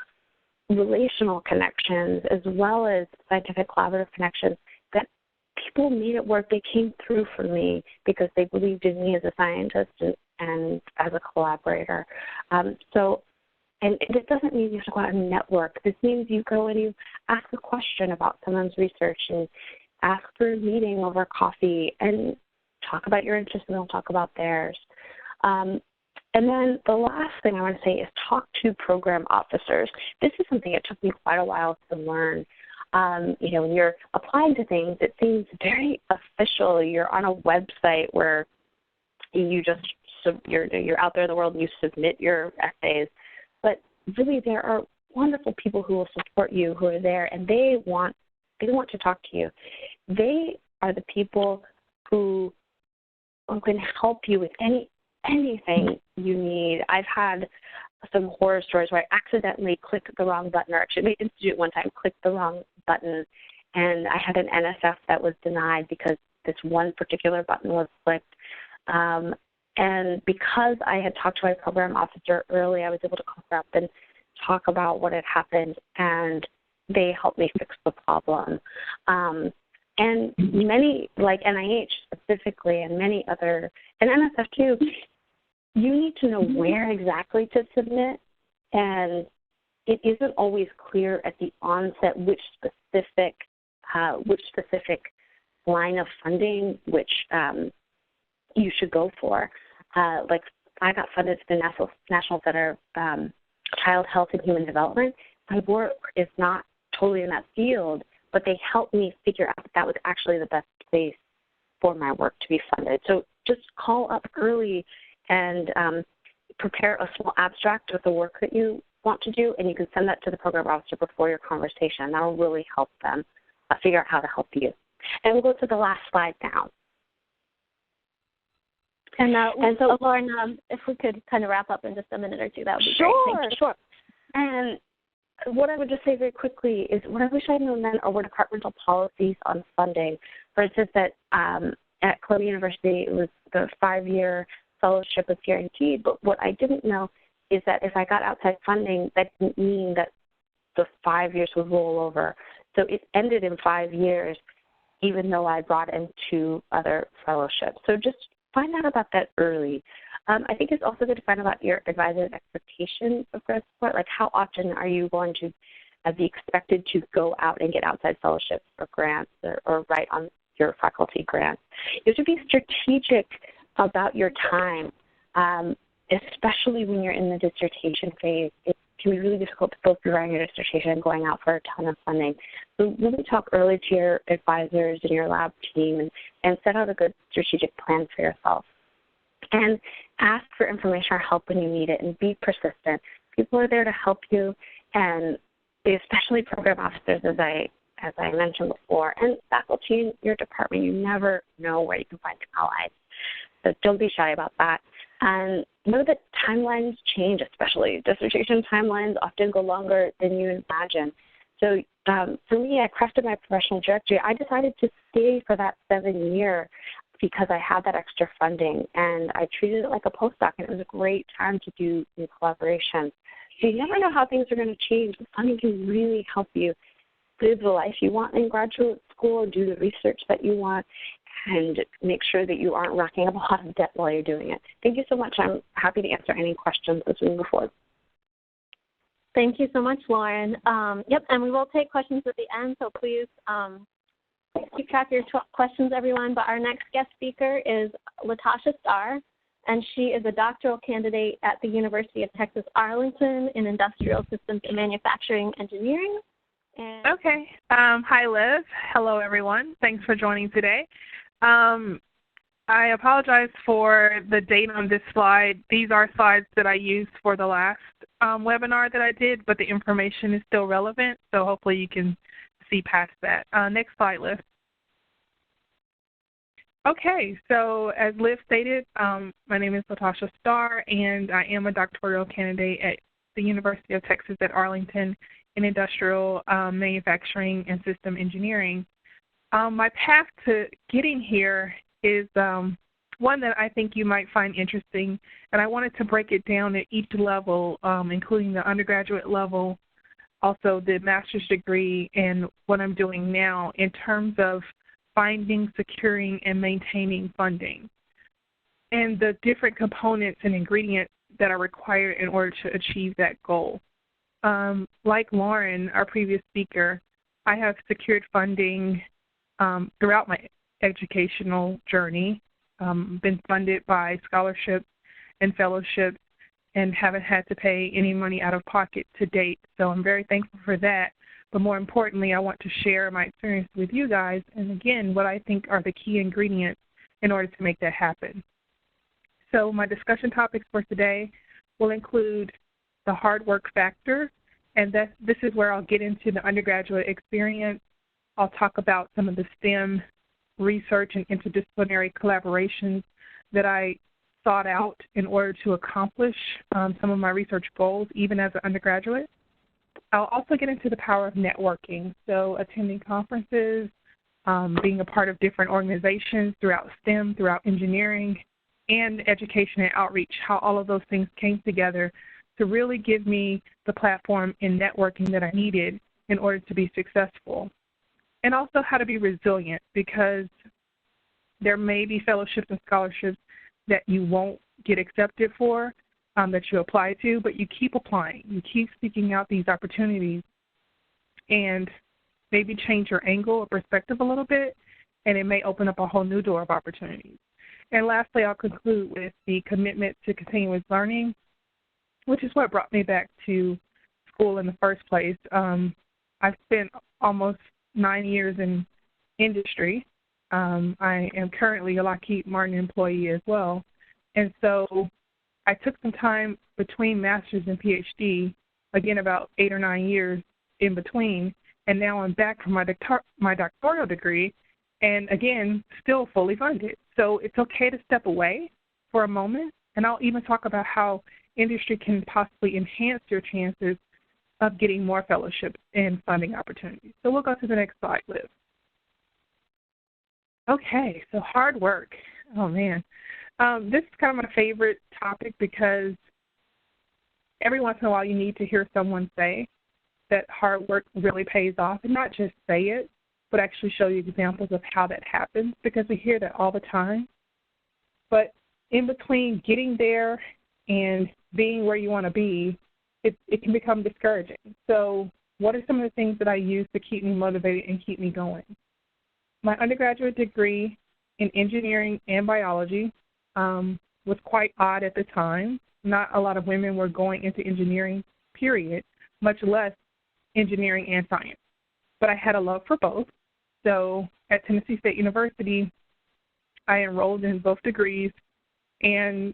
[SPEAKER 2] relational connections as well as scientific collaborative connections that people made it work. They came through for me because they believed in me as a scientist and as a collaborator. And it doesn't mean you have to go out and network. This means you go and you ask a question about someone's research and ask for a meeting over coffee and talk about your interests and they'll talk about theirs. And then the last thing I want to say is talk to program officers. This is something it took me quite a while to learn. When you're applying to things, it seems very official. You're on a website where you're out there in the world and you submit your essays. But really, there are wonderful people who will support you, who are there, and they want to talk to you. They are the people who can help you with anything you need. I've had some horror stories where I accidentally clicked the wrong button, or actually made institute one time, clicked the wrong button, and I had an NSF that was denied because this one particular button was clicked. And because I had talked to my program officer early, I was able to call her up and talk about what had happened, and they helped me fix the problem. And many, like NIH specifically, and many other, and NSF too, you need to know where exactly to submit, and it isn't always clear at the onset which specific line of funding you should go for. Like I got funded to the National Center of Child Health and Human Development. My work is not totally in that field, but they helped me figure out that was actually the best place for my work to be funded. So just call up early and prepare a small abstract with the work that you want to do, and you can send that to the program officer before your conversation. That will really help them figure out how to help you. And we'll go to the last slide now.
[SPEAKER 1] And so, Lauren, if we could kind of wrap up in just a minute or two, that would be great.
[SPEAKER 2] Sure. And what I would just say very quickly is what I wish I'd known then were departmental policies on funding. For instance, at Columbia University, it was the 5-year fellowship was guaranteed, but what I didn't know is that if I got outside funding, that didn't mean that the 5 years would roll over. So it ended in 5 years, even though I brought in 2 other fellowships. So just find out about that early. I think it's also good to find out about your advisor's expectations of grad support, like how often are you going to be expected to go out and get outside fellowships or grants or write on your faculty grants. You have to be strategic about your time, especially when you're in the dissertation phase. It can be really difficult to both be writing your dissertation and going out for a ton of funding. So really talk early to your advisors and your lab team and set out a good strategic plan for yourself. And ask for information or help when you need it, and be persistent. People are there to help you, and especially program officers, as I mentioned before, and faculty in your department. You never know where you can find allies. So don't be shy about that. And know that timelines change, especially dissertation timelines often go longer than you imagine. So for me, I crafted my professional directory. I decided to stay for that 7-year because I had that extra funding, and I treated it like a postdoc, and it was a great time to do new collaborations. So you never know how things are going to change, but funding can really help you live the life you want in graduate school, do the research that you want, and make sure that you aren't racking up a lot of debt while you're doing it. Thank you so much. I'm happy to answer any questions as we move forward.
[SPEAKER 1] Thank you so much, Lauren. Yep, and we will take questions at the end, so please keep track of your questions, everyone. But our next guest speaker is Latasha Starr, and she is a doctoral candidate at the University of Texas Arlington in Industrial Systems and Manufacturing Engineering.
[SPEAKER 3] Okay. Hi, Liz. Hello, everyone. Thanks for joining today. I apologize for the date on this slide. These are slides that I used for the last webinar that I did, but the information is still relevant, so hopefully you can see past that. Next slide, Liz. Okay, so as Liz stated, my name is Latasha Starr, and I am a doctoral candidate at the University of Texas at Arlington in Industrial Manufacturing and System Engineering. My path to getting here is one that I think you might find interesting, and I wanted to break it down at each level, including the undergraduate level, also the master's degree, and what I'm doing now in terms of finding, securing, and maintaining funding, and the different components and ingredients that are required in order to achieve that goal. Like Lauren, our previous speaker, I have secured funding throughout my educational journey, been funded by scholarships and fellowships, and haven't had to pay any money out of pocket to date. So I'm very thankful for that. But more importantly, I want to share my experience with you guys, and again, what I think are the key ingredients in order to make that happen. So my discussion topics for today will include the hard work factor, and this is where I'll get into the undergraduate experience. I'll talk about some of the STEM research and interdisciplinary collaborations that I sought out in order to accomplish some of my research goals, even as an undergraduate. I'll also get into the power of networking, so attending conferences, being a part of different organizations throughout STEM, throughout engineering, and education and outreach, how all of those things came together to really give me the platform in networking that I needed in order to be successful. And also how to be resilient, because there may be fellowships and scholarships that you won't get accepted for, that you apply to, but you keep applying. You keep seeking out these opportunities and maybe change your angle or perspective a little bit, and it may open up a whole new door of opportunities. And lastly, I'll conclude with the commitment to continuous learning, which is what brought me back to school in the first place. I've spent almost 9 years in industry. I am currently a Lockheed Martin employee as well. And so I took some time between master's and PhD, again about 8 or 9 years in between, and now I'm back for my doctoral degree, and again, still fully funded. So it's okay to step away for a moment, and I'll even talk about how industry can possibly enhance your chances of getting more fellowships and funding opportunities. So we'll go to the next slide, Liv. Okay, so hard work. Oh, man. This is kind of my favorite topic because every once in a while you need to hear someone say that hard work really pays off, and not just say it, but actually show you examples of how that happens, because we hear that all the time. But in between getting there and being where you want to be, it can become discouraging. So what are some of the things that I use to keep me motivated and keep me going? My undergraduate degree in engineering and biology was quite odd at the time. Not a lot of women were going into engineering, period, much less engineering and science. But I had a love for both. So at Tennessee State University, I enrolled in both degrees, and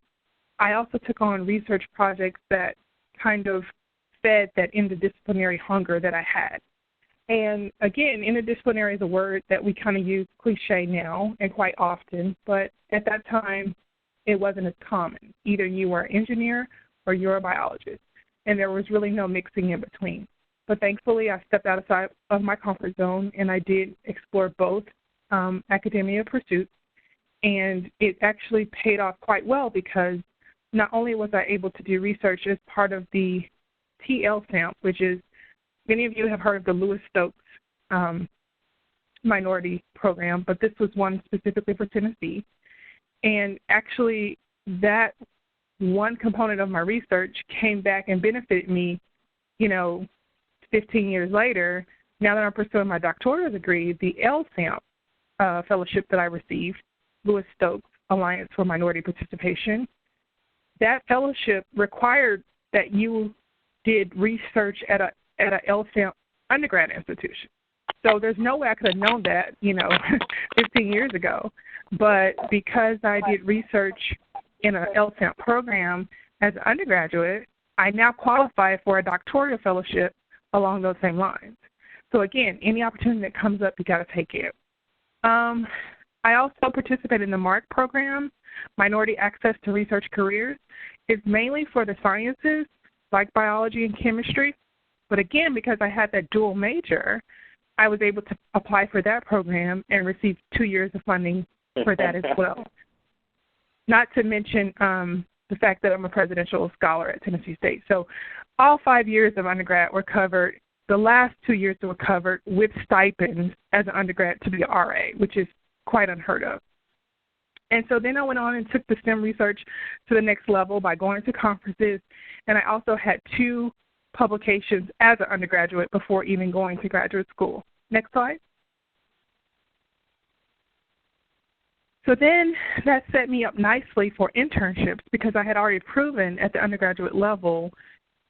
[SPEAKER 3] I also took on research projects that kind of fed that interdisciplinary hunger that I had. And again, interdisciplinary is a word that we kind of use cliche now and quite often, but at that time it wasn't as common. Either you were an engineer or you were a biologist, and there was really no mixing in between. But thankfully I stepped outside of my comfort zone, and I did explore both academia pursuits, and it actually paid off quite well, because not only was I able to do research as part of the TL-SAMP, which is, many of you have heard of the Lewis Stokes minority program, but this was one specifically for Tennessee. And actually that one component of my research came back and benefited me, 15 years later. Now that I'm pursuing my doctoral degree, the LSAMP fellowship that I received, Lewis Stokes Alliance for Minority Participation, that fellowship required that you did research at a LSAMP undergrad institution. So there's no way I could have known that, 15 years ago. But because I did research in a LSAMP program as an undergraduate, I now qualify for a doctoral fellowship along those same lines. So again, any opportunity that comes up, you got to take it. I also participate in the MARC program, Minority Access to Research Careers. It's mainly for the sciences, like biology and chemistry. But again, because I had that dual major, I was able to apply for that program and receive 2 years of funding for that as well. Not to mention the fact that I'm a presidential scholar at Tennessee State. So all 5 years of undergrad were covered. The last 2 years were covered with stipends as an undergrad to be an RA, which is quite unheard of. And so then I went on and took the STEM research to the next level by going to conferences, and I also had 2 publications as an undergraduate before even going to graduate school. Next slide. So then that set me up nicely for internships, because I had already proven at the undergraduate level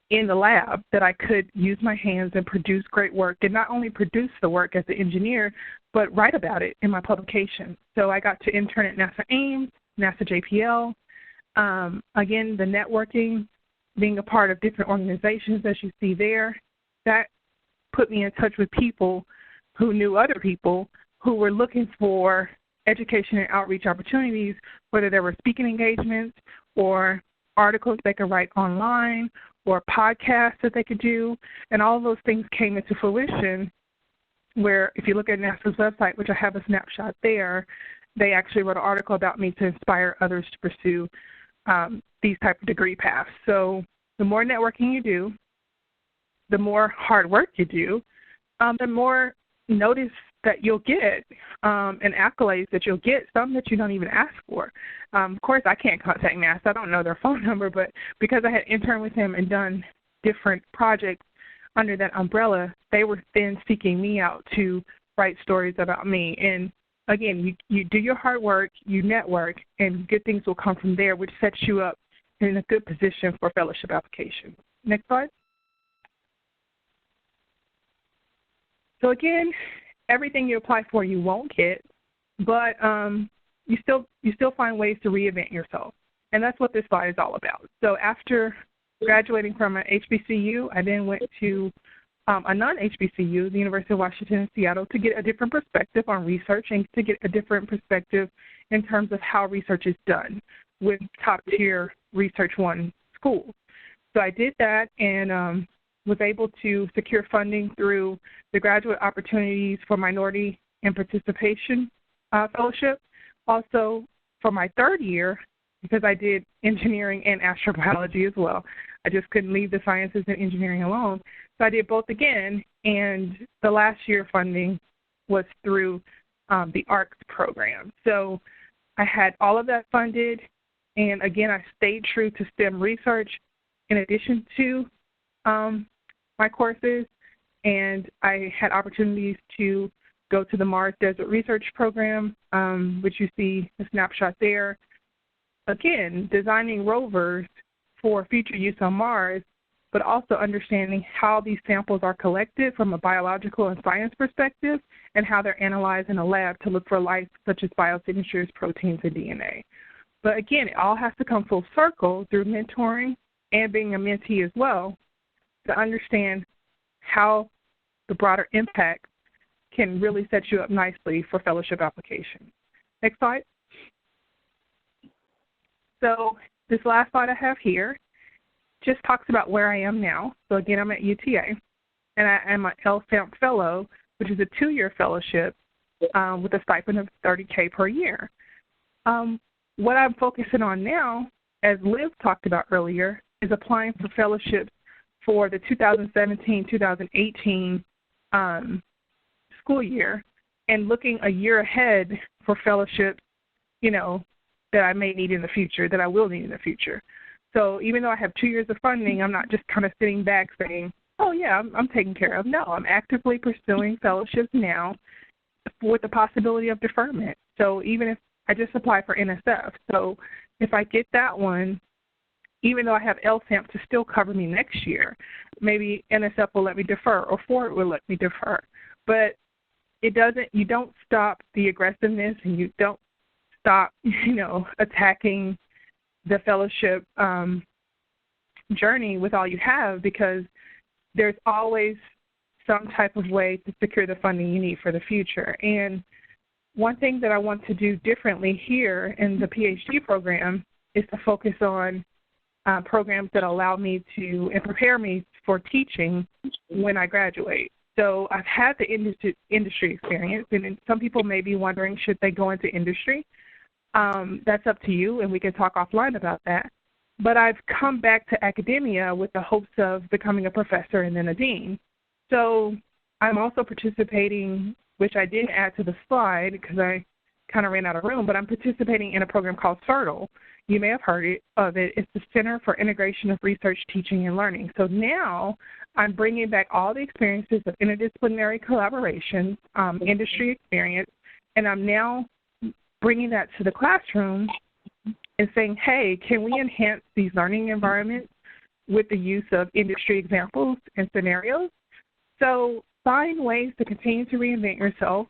[SPEAKER 3] in the lab that I could use my hands and produce great work, and not only produce the work as an engineer, but write about it in my publication. So I got to intern at NASA Ames, NASA JPL. Again, the networking, being a part of different organizations, as you see there, that put me in touch with people who knew other people who were looking for education and outreach opportunities, whether there were speaking engagements or articles they could write online or podcasts that they could do. And all of those things came into fruition, where if you look at NASA's website, which I have a snapshot there, they actually wrote an article about me to inspire others to pursue these type of degree paths. So the more networking you do, the more hard work you do, the more notice that you'll get and accolades that you'll get, some that you don't even ask for. Of course, I can't contact NASA. I don't know their phone number, but because I had interned with them and done different projects under that umbrella, they were then seeking me out to write stories about me. And again, you do your hard work, you network, and good things will come from there, which sets you up in a good position for fellowship application. Next slide. So again, everything you apply for you won't get, but you still find ways to reinvent yourself. And that's what this slide is all about. So after graduating from an HBCU, I then went to a non-HBCU, the University of Washington in Seattle, to get a different perspective on research and to get a different perspective in terms of how research is done with top-tier Research One schools. So I did that and was able to secure funding through the Graduate Opportunities for Minority and Participation Fellowship. Also, for my third year, because I did engineering and astrobiology as well, I just couldn't leave the sciences and engineering alone. So I did both again, and the last year funding was through the ARCS program. So I had all of that funded, and again, I stayed true to STEM research in addition to my courses, and I had opportunities to go to the Mars Desert Research Program, which you see a snapshot there. Again, designing rovers for future use on Mars, but also understanding how these samples are collected from a biological and science perspective and how they're analyzed in a lab to look for life such as biosignatures, proteins, and DNA. But again, it all has to come full circle through mentoring and being a mentee as well to understand how the broader impact can really set you up nicely for fellowship application. Next slide. So this last slide I have here just talks about where I am now. So again, I'm at UTA, and I am an LSAMP fellow, which is a 2-year fellowship with a stipend of $30K per year. What I'm focusing on now, as Liv talked about earlier, is applying for fellowships for the 2017-2018 school year and looking a year ahead for fellowships, that I may need in the future, that I will need in the future. So even though I have 2 years of funding, I'm not just kind of sitting back saying, oh, yeah, I'm taken care of. No, I'm actively pursuing fellowships now with the possibility of deferment. So even if I just apply for NSF, so if I get that one, even though I have LSAMP to still cover me next year, maybe NSF will let me defer or Ford will let me defer. But you don't stop the aggressiveness and you don't stop, attacking the fellowship journey with all you have, because there's always some type of way to secure the funding you need for the future. And one thing that I want to do differently here in the PhD program is to focus on programs that allow me to and prepare me for teaching when I graduate. So I've had the industry experience, and some people may be wondering, should they go into industry? That's up to you, and we can talk offline about that. But I've come back to academia with the hopes of becoming a professor and then a dean. So I'm also participating, which I didn't add to the slide because I kind of ran out of room, but I'm participating in a program called CERTL. You may have heard of it. It's the Center for Integration of Research, Teaching, and Learning. So now I'm bringing back all the experiences of interdisciplinary collaboration, industry experience, and I'm now bringing that to the classroom and saying, hey, can we enhance these learning environments with the use of industry examples and scenarios? So find ways to continue to reinvent yourself.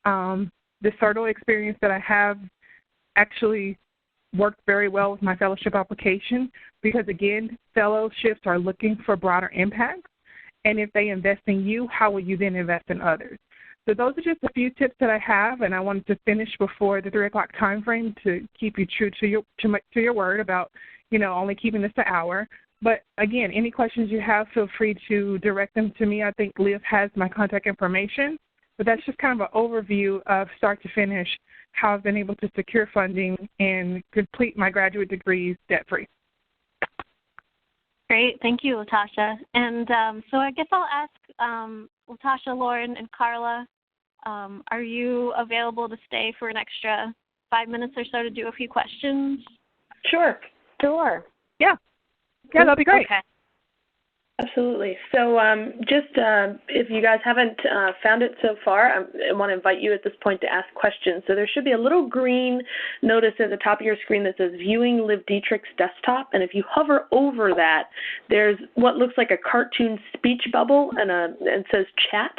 [SPEAKER 3] The CERTL experience that I have actually worked very well with my fellowship application because, again, fellowships are looking for broader impacts. And if they invest in you, how will you then invest in others? So those are just a few tips that I have, and I wanted to finish before the 3 o'clock time frame to keep you true to your word about, only keeping this an hour. But, again, any questions you have, feel free to direct them to me. I think Liv has my contact information. But that's just kind of an overview of start to finish, how I've been able to secure funding and complete my graduate degrees debt-free.
[SPEAKER 1] Great. Thank you, Latasha. And so I guess I'll ask Latasha, Lauren, and Carla, are you available to stay for an extra 5 minutes or so to do a few questions?
[SPEAKER 2] Sure.
[SPEAKER 3] Yeah, that'll be great.
[SPEAKER 1] Okay.
[SPEAKER 4] Absolutely. So if you guys haven't found it so far, I want to invite you at this point to ask questions. So there should be a little green notice at the top of your screen that says Viewing Liv Dietrich's Desktop. And if you hover over that, there's what looks like a cartoon speech bubble and it says Chat.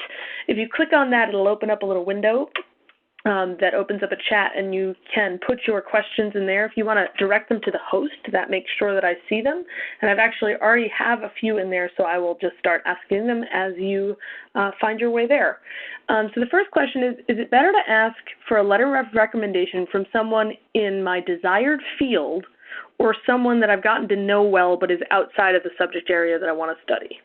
[SPEAKER 4] If you click on that, it'll open up a little window. that opens up a chat, and you can put your questions in there. If you want to direct them to the host, that makes sure that I see them. And I've actually already have a few in there, so I will just start asking them as you find your way there. So the first question is it better to ask for a letter of recommendation from someone in my desired field or someone that I've gotten to know well but is outside of the subject area that I want to study?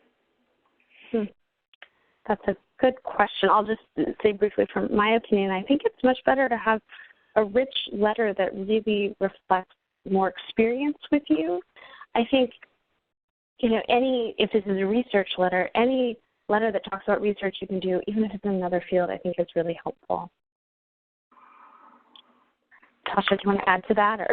[SPEAKER 2] That's a good question. I'll just say briefly from my opinion, I think it's much better to have a rich letter that really reflects more experience with you. I think, if this is a research letter, any letter that talks about research you can do, even if it's in another field, I think is really helpful. Tasha, do you want to add to that? Or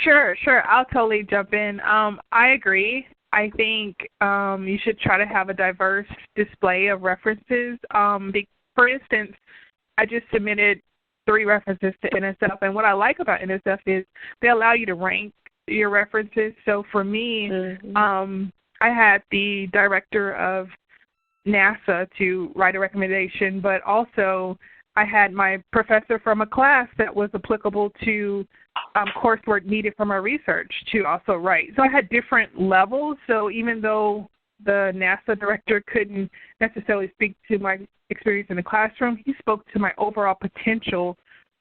[SPEAKER 3] Sure. I'll totally jump in. I agree. I think you should try to have a diverse display of references. For instance, I just submitted 3 references to NSF, and what I like about NSF is they allow you to rank your references. So for me, I had the director of NASA to write a recommendation, but also I had my professor from a class that was applicable to coursework needed for my research to also write. So I had different levels. So even though the NASA director couldn't necessarily speak to my experience in the classroom, he spoke to my overall potential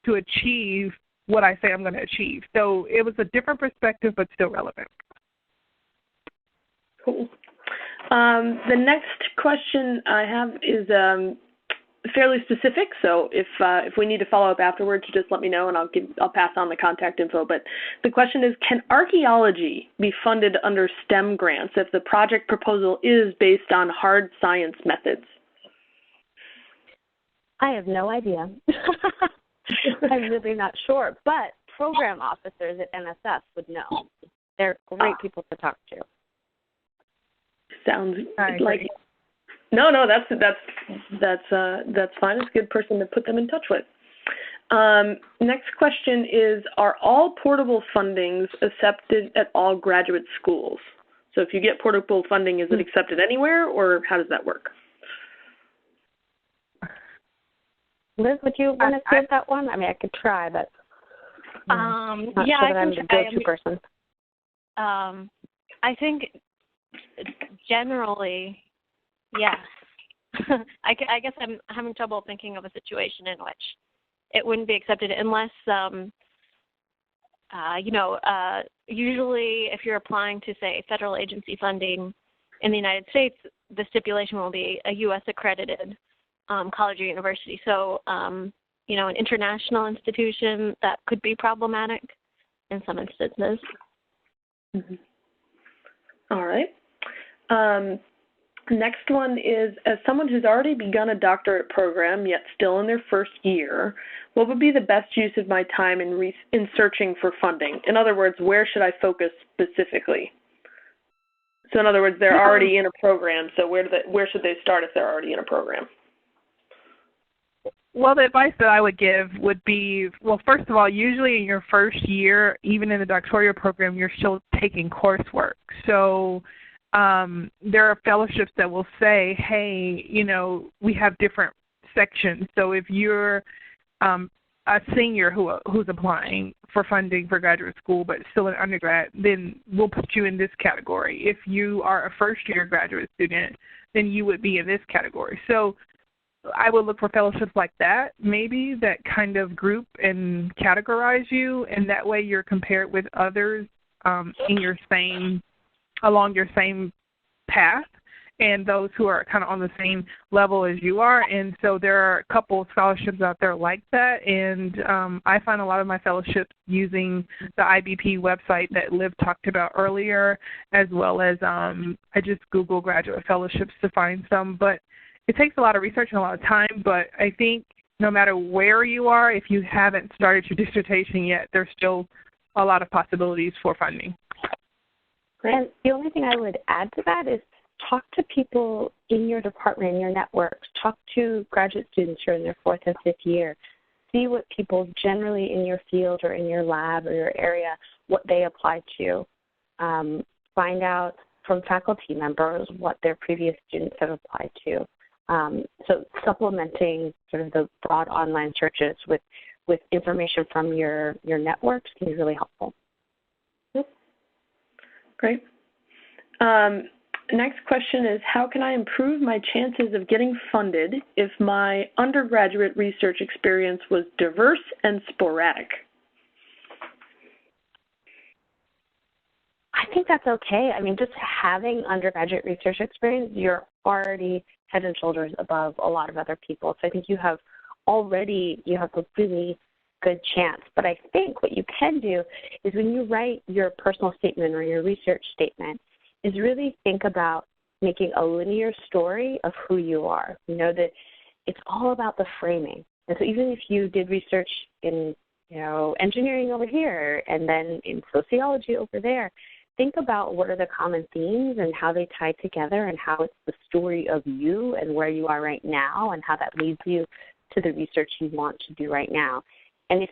[SPEAKER 3] to achieve what I say I'm going to achieve. So it was a different perspective, but still relevant.
[SPEAKER 4] Cool. The next question I have is fairly specific, so if we need to follow up afterwards, just let me know and I'll pass on the contact info. But the question is, can archaeology be funded under STEM grants if the project proposal is based on hard science methods?
[SPEAKER 2] I have no idea. I'm really not sure, but program officers at NSF would know. They're great people to talk to.
[SPEAKER 4] Sounds like no, that's fine. It's a good person to put them in touch with. Next question is, are all portable fundings accepted at all graduate schools? So if you get portable funding, is it accepted anywhere, or how does that work?
[SPEAKER 2] Liz, would you want to take that one? I mean, I could try, but I'm not sure that I'm the go-to person.
[SPEAKER 1] I think generally, yes. I guess I'm having trouble thinking of a situation in which it wouldn't be accepted unless, usually if you're applying to, say, federal agency funding in the United States, the stipulation will be a U.S. accredited college or university. So, an international institution, that could be problematic in some instances.
[SPEAKER 4] Mm-hmm. All right. Next one is, as someone who's already begun a doctorate program yet still in their first year, what would be the best use of my time in searching for funding? In other words, where should I focus specifically? So in other words, they're already in a program, so where should they start if they're already in a program?
[SPEAKER 3] Well, the advice that I would give would be, well, first of all, usually in your first year, even in the doctoral program, you're still taking coursework. So there are fellowships that will say, hey, we have different sections. So if you're a senior who's applying for funding for graduate school but still an undergrad, then we'll put you in this category. If you are a first-year graduate student, then you would be in this category. So I would look for fellowships like that, maybe, that kind of group and categorize you, and that way you're compared with others along your same path, and those who are kind of on the same level as you are. And so there are a couple of scholarships out there like that, and I find a lot of my fellowships using the IBP website that Liv talked about earlier, as well as I just Google graduate fellowships to find some. But it takes a lot of research and a lot of time, but I think no matter where you are, if you haven't started your dissertation yet, there's still a lot of possibilities for funding.
[SPEAKER 2] And the only thing I would add to that is talk to people in your department, in your networks. Talk to graduate students who are in their 4th and 5th year. See what people generally in your field or in your lab or your area, what they apply to. Find out from faculty members what their previous students have applied to. So supplementing sort of the broad online searches with information from your networks can be really helpful.
[SPEAKER 4] Great. Next question is, how can I improve my chances of getting funded if my undergraduate research experience was diverse and sporadic?
[SPEAKER 2] I think that's okay. I mean, just having undergraduate research experience, you're already head and shoulders above a lot of other people. So I think you have a really good chance. But I think what you can do is when you write your personal statement or your research statement, is really think about making a linear story of who you are. You know, that it's all about the framing. And so even if you did research in, engineering over here and then in sociology over there, think about what are the common themes and how they tie together and how it's the story of you and where you are right now and how that leads you to the research you want to do right now. And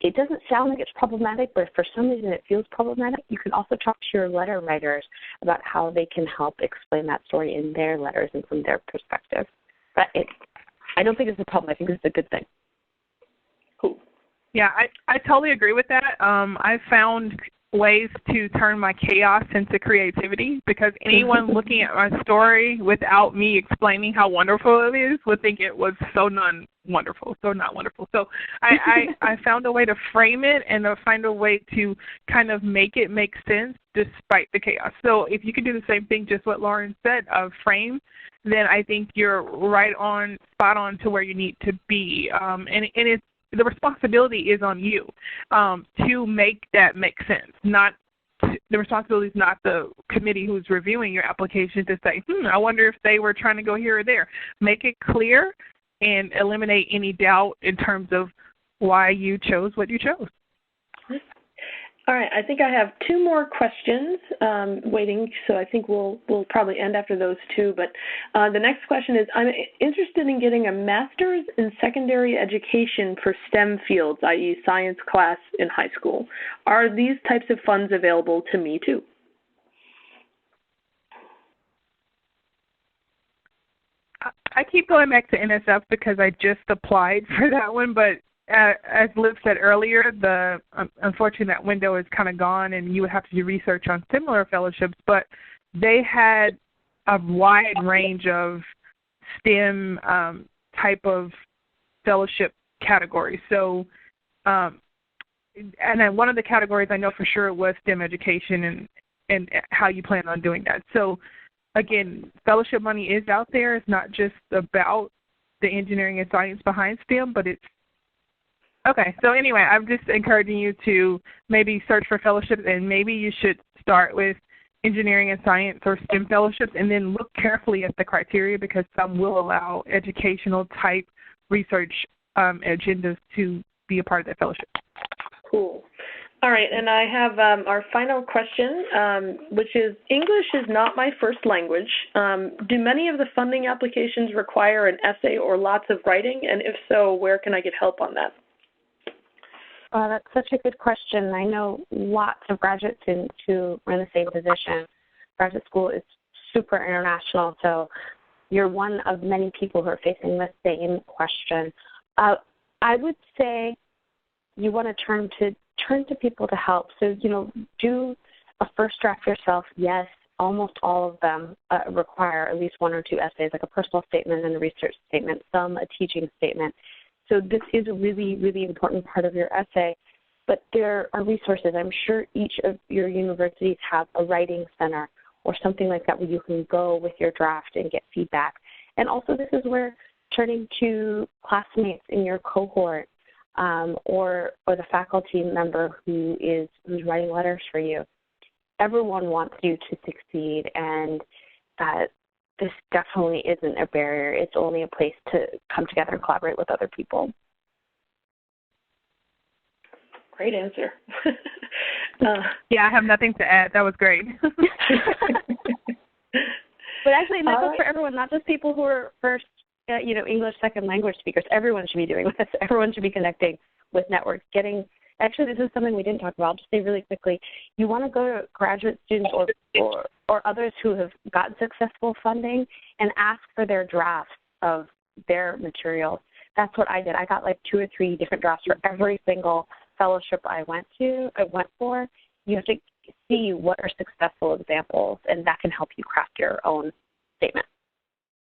[SPEAKER 2] it doesn't sound like it's problematic, but if for some reason it feels problematic, you can also talk to your letter writers about how they can help explain that story in their letters and from their perspective. But I don't think it's a problem. I think it's a good thing.
[SPEAKER 4] Cool.
[SPEAKER 3] Yeah, I totally agree with that. I found ways to turn my chaos into creativity, because anyone looking at my story without me explaining how wonderful it is would think it was so not wonderful. So I found a way to frame it and to find a way to kind of make it make sense despite the chaos. So if you can do the same thing, just what Lauren said, frame, then I think you're spot on to where you need to be. And it's, the responsibility is on you to make that make sense. The responsibility is not the committee who's reviewing your application to say, I wonder if they were trying to go here or there. Make it clear and eliminate any doubt in terms of why you chose what you chose.
[SPEAKER 4] All right, I think I have two more questions waiting, so I think we'll probably end after those two. But the next question is, I'm interested in getting a master's in secondary education for STEM fields, i.e. science class in high school. Are these types of funds available to me too?
[SPEAKER 3] I keep going back to NSF because I just applied for that one, but as Liv said earlier, unfortunately that window is kind of gone, and you would have to do research on similar fellowships, but they had a wide range of STEM type of fellowship categories. So, and then one of the categories I know for sure was STEM education and how you plan on doing that. So, again, fellowship money is out there. It's not just about the engineering and science behind STEM, but it's okay. So anyway, I'm just encouraging you to maybe search for fellowships, and maybe you should start with engineering and science or STEM fellowships, and then look carefully at the criteria, because some will allow educational type research agendas to be a part of that fellowship.
[SPEAKER 4] Cool. All right, and I have our final question, which is, English is not my first language. Do many of the funding applications require an essay or lots of writing? And if so, where can I get help on that?
[SPEAKER 2] That's such a good question. I know lots of graduate students who are in the same position. Graduate school is super international, so you're one of many people who are facing the same question. I would say you want to turn to people to help. So, do a first draft yourself. Yes, almost all of them require at least one or two essays, like a personal statement and a research statement, some a teaching statement. So this is a really, really important part of your essay. But there are resources. I'm sure each of your universities have a writing center or something like that where you can go with your draft and get feedback. And also this is where turning to classmates in your cohort or the faculty member who's writing letters for you. Everyone wants you to succeed, and this definitely isn't a barrier. It's only a place to come together and collaborate with other people.
[SPEAKER 4] Great answer.
[SPEAKER 3] Yeah, I have nothing to add. That was great.
[SPEAKER 2] But actually, that goes for everyone, not just people who are first, English second language speakers. Everyone should be doing this. Everyone should be connecting with networks, getting Actually, this is something we didn't talk about. I'll just say really quickly. You want to go to graduate students or others who have gotten successful funding and ask for their drafts of their materials. That's what I did. I got like 2 or 3 different drafts for every single fellowship I went for. You have to see what are successful examples, and that can help you craft your own statement.